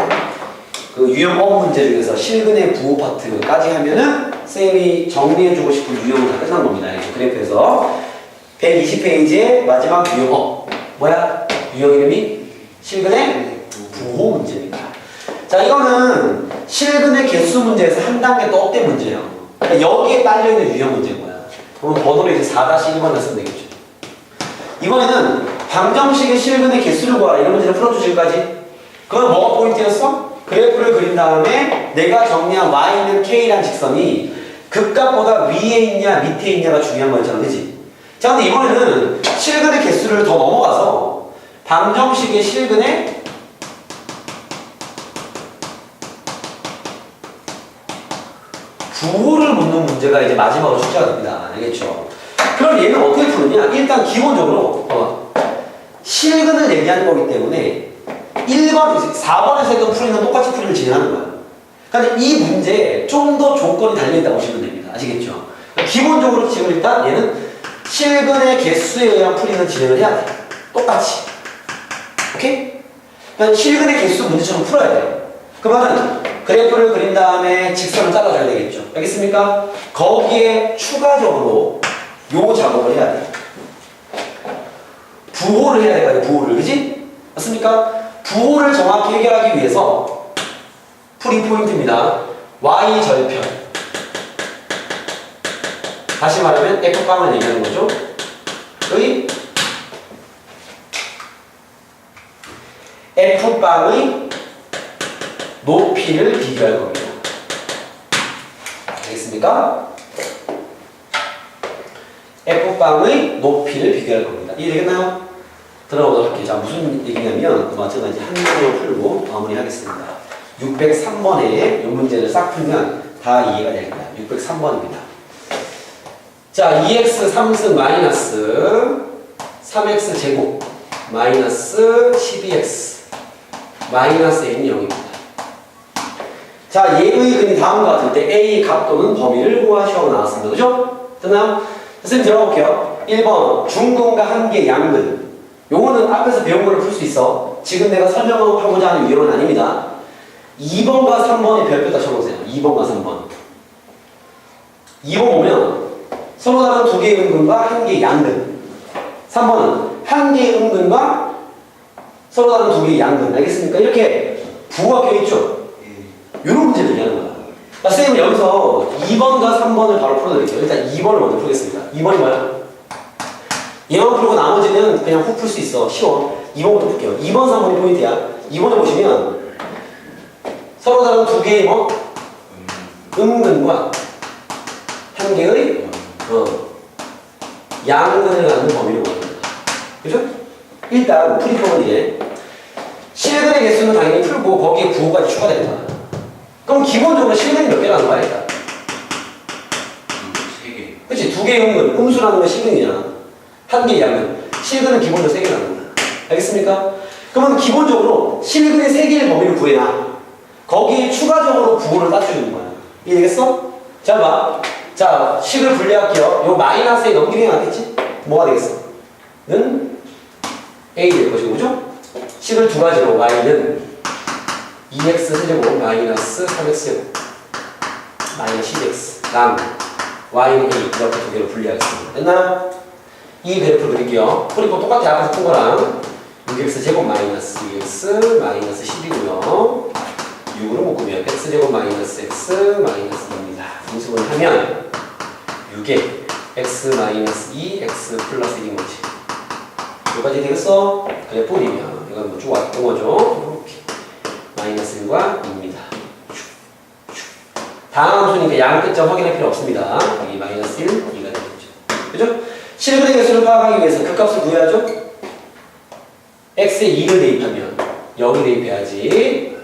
그 유형법 문제 중에서 실근의 부호 파트까지 하면은 쌤이 정리해주고 싶은 유형은 다 끝난 겁니다. 그래프에서 120페이지의 마지막 유형법 뭐야? 유형 이름이 실근의 부호 문제입니다. 자, 이거는 실근의 개수 문제에서 한 단계 더 업된 문제예요. 그러니까 여기에 딸려있는 유형 문제인 거야. 그럼 번호를 이제 4-1번을 쓰면 되겠죠. 이번에는 방정식의 실근의 개수를 구하라 이런 문제를 풀어주실까지? 그건 뭐가 포인트였어? 그래프를 그린 다음에 내가 정리한 y는 k라는 직선이 극값보다 위에 있냐 밑에 있냐가 중요한 거였잖아, 그치? 자, 근데 이번에는 실근의 개수를 더 넘어가서 방정식의 실근의 부호를 묻는 문제가 이제 마지막으로 출제가 됩니다. 알겠죠? 그럼 얘는 어떻게 푸느냐? 일단 기본적으로 실근을 얘기하는 거기 때문에 1번, 4번에서 했던 풀이는 똑같이 풀이를 진행하는 거야. 그러니까 이 문제에 좀 더 조건이 달려있다고 보시면 됩니다. 아시겠죠? 기본적으로 지금 일단 얘는 실근의 개수에 의한 풀이는 진행을 해야 돼. 똑같이. 오케이? 그러니까 실근의 개수 문제처럼 풀어야 돼. 그 말은 그래프를 그린 다음에 직선을 잘라줘야 되겠죠. 알겠습니까? 거기에 추가적으로 요 작업을 해야 돼. 부호를 해야 될거 아니야, 부호를. 그지? 맞습니까? 부호를 정확히 해결하기 위해서 풀이 포인트입니다. y 절편. 다시 말하면 F방을 얘기하는 거죠. 의 F방의 높이를 비교할 겁니다. 알겠습니까? F방의 높이를 비교할 겁니다. 이해되겠나요? 들어보도록 할게요. 자, 무슨 얘기냐면, 마찬가지 한 문제로 풀고 마무리하겠습니다. 603번에 이 문제를 싹 풀면 다 이해가 될 거야. 603번입니다. 자, 2x 3승 마이너스 3x 제곱 마이너스 12x 마이너스 n이 0입니다. 자, 얘의 근이 다음과 같을 때 a 값 또는 범위를 구하시오 나왔습니다. 그죠? 됐나요? 선생님 들어볼게요. 1번 중근과 한계 양근. 요거는 앞에서 배운 거를 풀 수 있어. 지금 내가 설명하고자 하는 이론은 아닙니다. 2번과 3번에 별표 다 쳐놓으세요. 2번과 3번. 2번 보면 서로 다른 두 개의 음근과 한 개의 양근. 3번은 한 개의 음근과 서로 다른 두 개의 양근. 알겠습니까? 이렇게 부호가 껴있죠? 이런 문제를 얘기하는 거야. 자, 선생님은 여기서 2번과 3번을 바로 풀어드릴게요. 일단 2번을 먼저 풀겠습니다. 2번이 뭐야? 얘만 풀고 나머지는 그냥 훅 풀 수 있어. 쉬워. 2번부터 풀게요. 2번, 3번이 포인트야. 2번에 보시면 서로 다른 두 개의 뭐? 음근과 한 개의 양근을 갖는 범위를 구합니다. 그죠? 일단 풀이법은 이래. 실근의 개수는 당연히 풀고 거기에 부호까지 추가됩니다. 그럼 기본적으로 실근이 몇 개라는 거야 일단? 3개. 그치? 두 개의 음근, 음수라는 건 실근이잖아. 한 개의 양근. 실근은 기본적으로 3개라는 거야. 알겠습니까? 그러면 기본적으로 실근의 3개의 범위를 구해놔. 거기에 추가적으로 부호를 따져주는 거야. 이해되겠어? 잘 봐. 자, 식을 분리할게요. 요 마이너스에 넘기는 게 낫겠지? 뭐가 되겠어? 는 A 될 것이고, 그죠? 식을 두 가지로 y는 2x 세제곱 마이너스 3x 제곱 마이너스 10x 랑 y는 A 이렇게 두 개로 분리하겠습니다. 됐나요? 이 그래프를 그릴게요. 풀이법 똑같아. 아까 했던 거랑 6x 제곱 마이너스 2x 마이너스 10이고요. 6으로 묶으면 x제곱 마이너스 x 마이너스 2입니다. 인수분을 하면 6에 x 마이너스 2 x 플러스 1인 거지. 여기까지 되겠어? 그래프 그리면 이건 뭐 쭉 왔던 거죠. 이렇게 마이너스 1과 2입니다. 다음 함수니까 양 끝점 확인할 필요 없습니다. 여기 마이너스 1, 2가 되겠죠. 그죠? 실근의 개수를 파악하기 위해서 그 값을 구해야죠. x에 2를 대입하면 여기 대입해야지.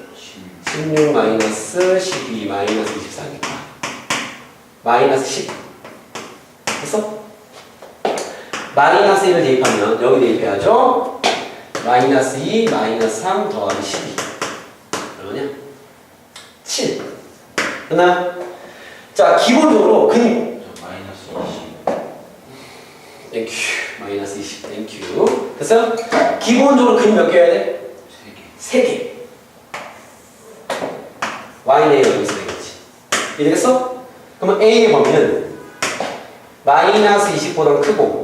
16 마이너스 12 마이너스 24니까 마이너스 10 됐어? 마이너스 1을 대입하면 여기 대입해야죠. 마이너스 2 마이너스 3 더하기 12 그러냐? 7 됐나? 자, 기본적으로 근 마이너스 20. 땡큐 마이너스 20 땡큐 됐어요? 기본적으로 근이 몇 개여야 돼? 3개. 3개 y는 여기 있어야 되겠지. 이해되겠어? 그러면 a의 범위는 마이너스 20보다는 크고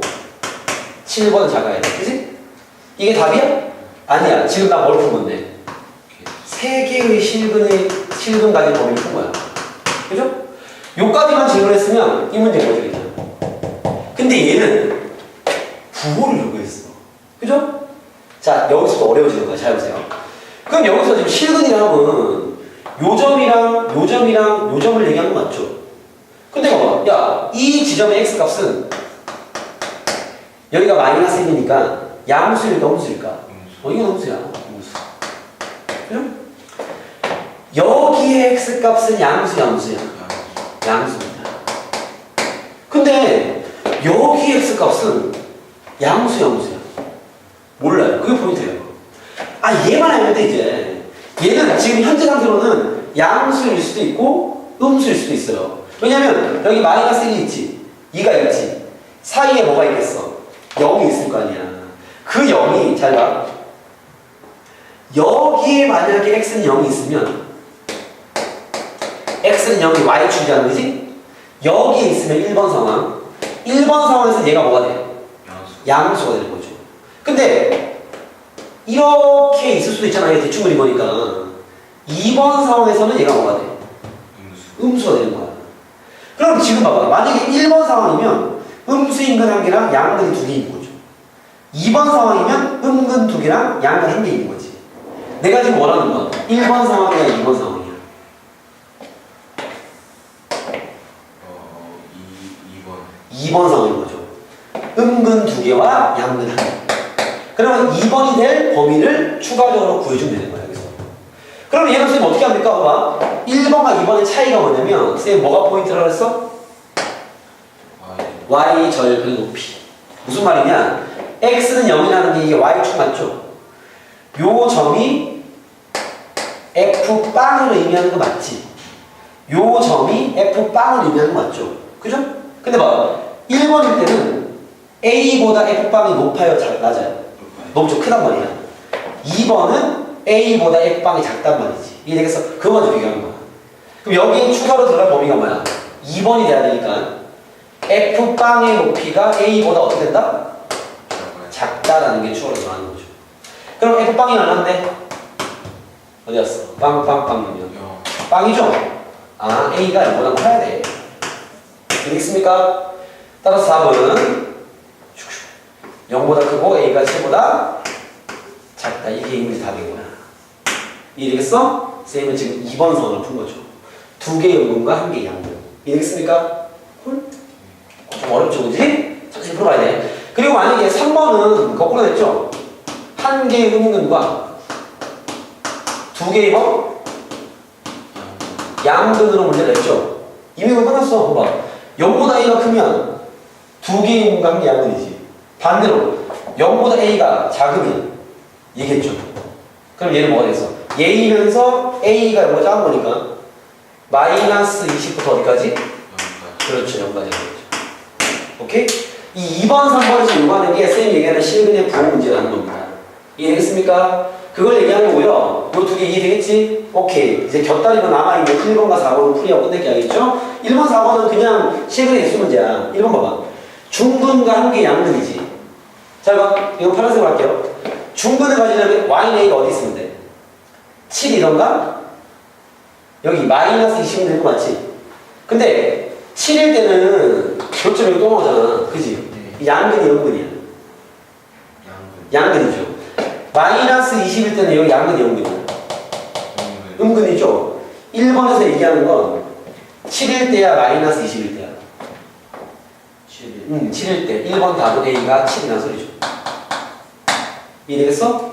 7보다 작아야 돼. 그치? 이게 답이야? 아니야. 지금 나 뭘 푼 건데? 3개의 실근 가진 범위를 푼 거야. 그죠? 요까지만 질문했으면 이 문제 못 되겠잖아. 근데 얘는 부호를 요구했어. 그죠? 자, 여기서도 어려워지는 거야. 잘 보세요. 그럼 여기서 지금 실근이라면 요점이랑 요점이랑 요점을 얘기하는 거 맞죠? 근데 봐봐. 야, 이 지점의 x값은 여기가 마이너스 1이니까 양수일까 음수일까? 이건 음수야. 음수. 그죠? 여기의 x값은 양수야 음수야? 양수입니다. 근데 여기 x값은 양수야 음수야? 몰라요. 그게 포인트예요. 아, 얘만 알면 돼 이제. 얘는 지금 현재 상태로는 양수일 수도 있고 음수일 수도 있어요. 왜냐면 여기 마이너스 1이 있지, 2가 있지, 사이에 뭐가 있겠어? 0이 있을 거 아니야. 그 0이 잘 봐. 여기에 만약에 x는 0이 있으면 x는 0이 y축이라는 거지? 여기에 있으면 1번 상황. 1번 상황에서 얘가 뭐가 돼? 양수가 되는 거죠. 근데 이렇게 있을 수도 있잖아요. 대충 그린 거니까. 2번 상황에서는 얘가 뭐가 돼? 음수가 되는 거야. 그럼 지금 봐봐. 만약에 1번 상황이면 음수 인근 한 개랑 양근이 두 개 있는 거죠. 2번 상황이면 음근 두 개랑 양근 한 개 있는 거지. 내가 지금 원하는 건 1번 상황이야, 2번 상황이야. 2번 상황인 거죠. 음근 두 개와 양근 한 개. 그러면 2번이 될 범위를 추가적으로 구해주면 되는 거야, 여기서. 그럼 얘는 선생님 어떻게 합니까? 봐봐. 1번과 2번의 차이가 뭐냐면, 선생님 뭐가 포인트라고 했어? y 절편 높이. 무슨 말이냐? x는 0이라는 게 이게 y축 맞죠? 요 점이 f빵을 의미하는 거 맞지? 요 점이 f빵을 의미하는 거 맞죠? 그죠? 근데 봐. 1번일 때는 a보다 f빵이 높아요? 낮아요? 높죠? 크단 말이야. 2번은 a보다 f빵이 작단 말이지. 이해되겠어? 그거 먼저 비교하는 거야. 그럼 여기에 추가로 들어갈 범위가 뭐야? 2번이 돼야 되니까 f빵의 높이가 a보다 어떻게 된다? 작다라는 게 추가로 들어가는 거죠. 그럼 f빵이 얼마인데? 어디 갔어? 빵빵빵이면 빵이죠? 아, a가 0보다 커야 돼. 되겠습니까? 따라서 4번은 0보다 크고 a가 7보다 작다. 이게 인물이 답이구나. 이해되겠어? 쌤은 지금 2번 선을 푼 거죠. 두 개의 음근과 한 개의 양근. 이해되겠습니까? 좀 어렵죠, 그지? 천천히 풀어봐야 돼. 그리고 만약에 3번은 거꾸로 됐죠? 한 개의 음근과 두 개의 뭐? 양근으로 문제를 냈죠? 이미 끝났어. 봐봐. 0보다 a가 크면 두 개의 음근과 한 개의 양근이지. 반대로 0보다 a가 작으면 얘겠죠. 그럼 얘는 뭐가 됐어? 얘이면서 a가 0보다 작은 거니까 마이너스 20부터 어디까지? 그렇죠. 0까지 되겠죠. 오케이? 이 2번, 3번에서 요구하는 게 쌤이 얘기하는 실근의 부호 문제라는 겁니다. 이해되겠습니까? 그걸 얘기하는 거고요. 요 두 개 이해되겠지? 오케이. 이제 곁다리로 남아있는 1번과 4번은 풀이하고 끝낼게 하겠죠? 1번, 4번은 그냥 실근의 일수 문제야. 1번 봐봐. 중근과 한 개의 양근이지. 자, 봐. 이거 파란색으로 할게요. 중근을 가지려면 y는 어디 있으면 돼? 7이던가? 여기 마이너스 20은 되는 거 맞지? 근데 7일 때는 교점이 여기 또 나오잖아. 그지? 양근이 음근이야. 양근이죠. 마이너스 20일 때는 여기 양근이 음근이야. 음근이죠. 1번에서 얘기하는 건 7일 때야 마이너스 20일 때야. 7일 때 1번 답은 A가 7이라는 소리죠. 이해되겠어?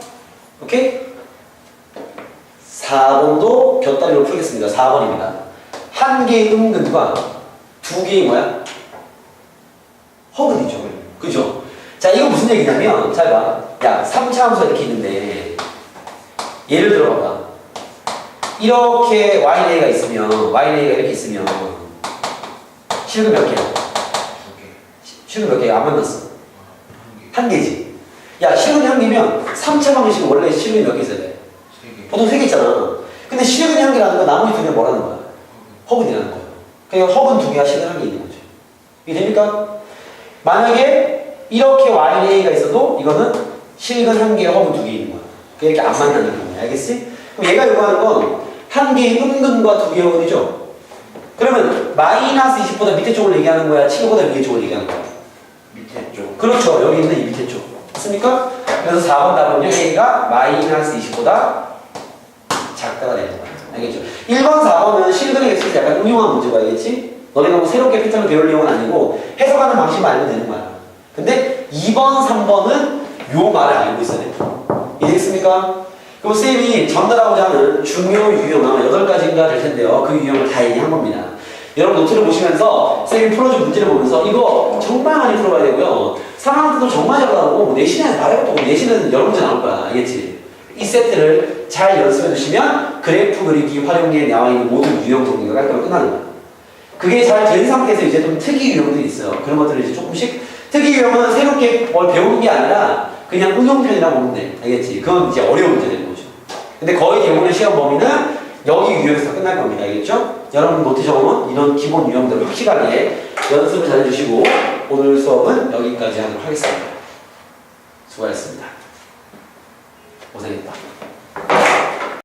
오케이? 4번도 곁다리로 풀겠습니다. 4번입니다. 한 개의 음근과 두 개의 뭐야? 허근이죠. 그죠? 자, 이거 무슨 얘기냐면, 잘 봐. 야, 3차 함수가 이렇게 있는데, 예를 들어 봐봐. 이렇게 y가 있으면, y가 이렇게 있으면, 실근 몇 개야? 실근 몇 개야? 안 만났어. 한 개지. 야, 실근이 한 개면 3차 방정식은 원래 실근이 몇 개 있어야 돼? 보통 3개 있잖아. 근데 실근이 한 개라는 건 나머지 두 개 뭐라는 거야? 허근이라는 거야. 그러니까 허근 두 개와 실근 한 개 있는 거죠. 이게 됩니까? 만약에 이렇게 y가 있어도 이거는 실근 한 개와 허근 두 개 있는 거야. 이렇게 안 만나는 경우야. 알겠지? 그럼 얘가 요구하는 건 한 개의 음근과 두 개의 허근이죠? 그러면 마이너스 20보다 밑에 쪽을 얘기하는 거야? 7보다 위에 쪽을 얘기하는 거야? 밑에 쪽. 그렇죠. 여기 있는 이 밑에 쪽. 맞습니까? 그래서 4번 답은요. A가 마이너스 20보다 작다가 되는 거야. 알겠죠? 1번, 4번은 실근의 개수에서 약간 응용한 문제가 알겠지? 너네가 뭐 새롭게 패턴을 배울 내용은 아니고 해석하는 방식만 알면 되는 거야. 근데 2번, 3번은 요 말을 알고 있어야 돼. 이해됐습니까? 그럼 쌤이 전달하고자 하는 중요 유형 아마 8가지인가 될 텐데요. 그 유형을 다 얘기한 겁니다. 여러분 노트를 보시면서 쌤이 풀어준 문제를 보면서 이거 정말 많이 풀어봐야 되고요. 3학년 때도 정말 잘 나오고 내신에 말해도 내신은 여러 문제 나올 거야. 알겠지? 이 세트를 잘 연습해 주시면 그래프 그리기 활용기에 나와 있는 모든 유형 정리가 깔끔하게 끝나는 거야. 그게 잘 된 상태에서 이제 좀 특이 유형들이 있어요. 그런 것들을 이제 조금씩 특이 유형은 새롭게 뭘 배우는 게 아니라 그냥 응용편이라고 보면 돼. 알겠지? 그건 이제 어려운 문제 되는 거죠. 근데 거의 대부분의 시험 범위는 여기 유형에서 끝날 겁니다. 알겠죠? 여러분 노트 적으면 이런 기본 유형들을 확실하게 연습을 잘 해주시고 오늘 수업은 여기까지 하도록 하겠습니다. 수고하셨습니다. 고생했다.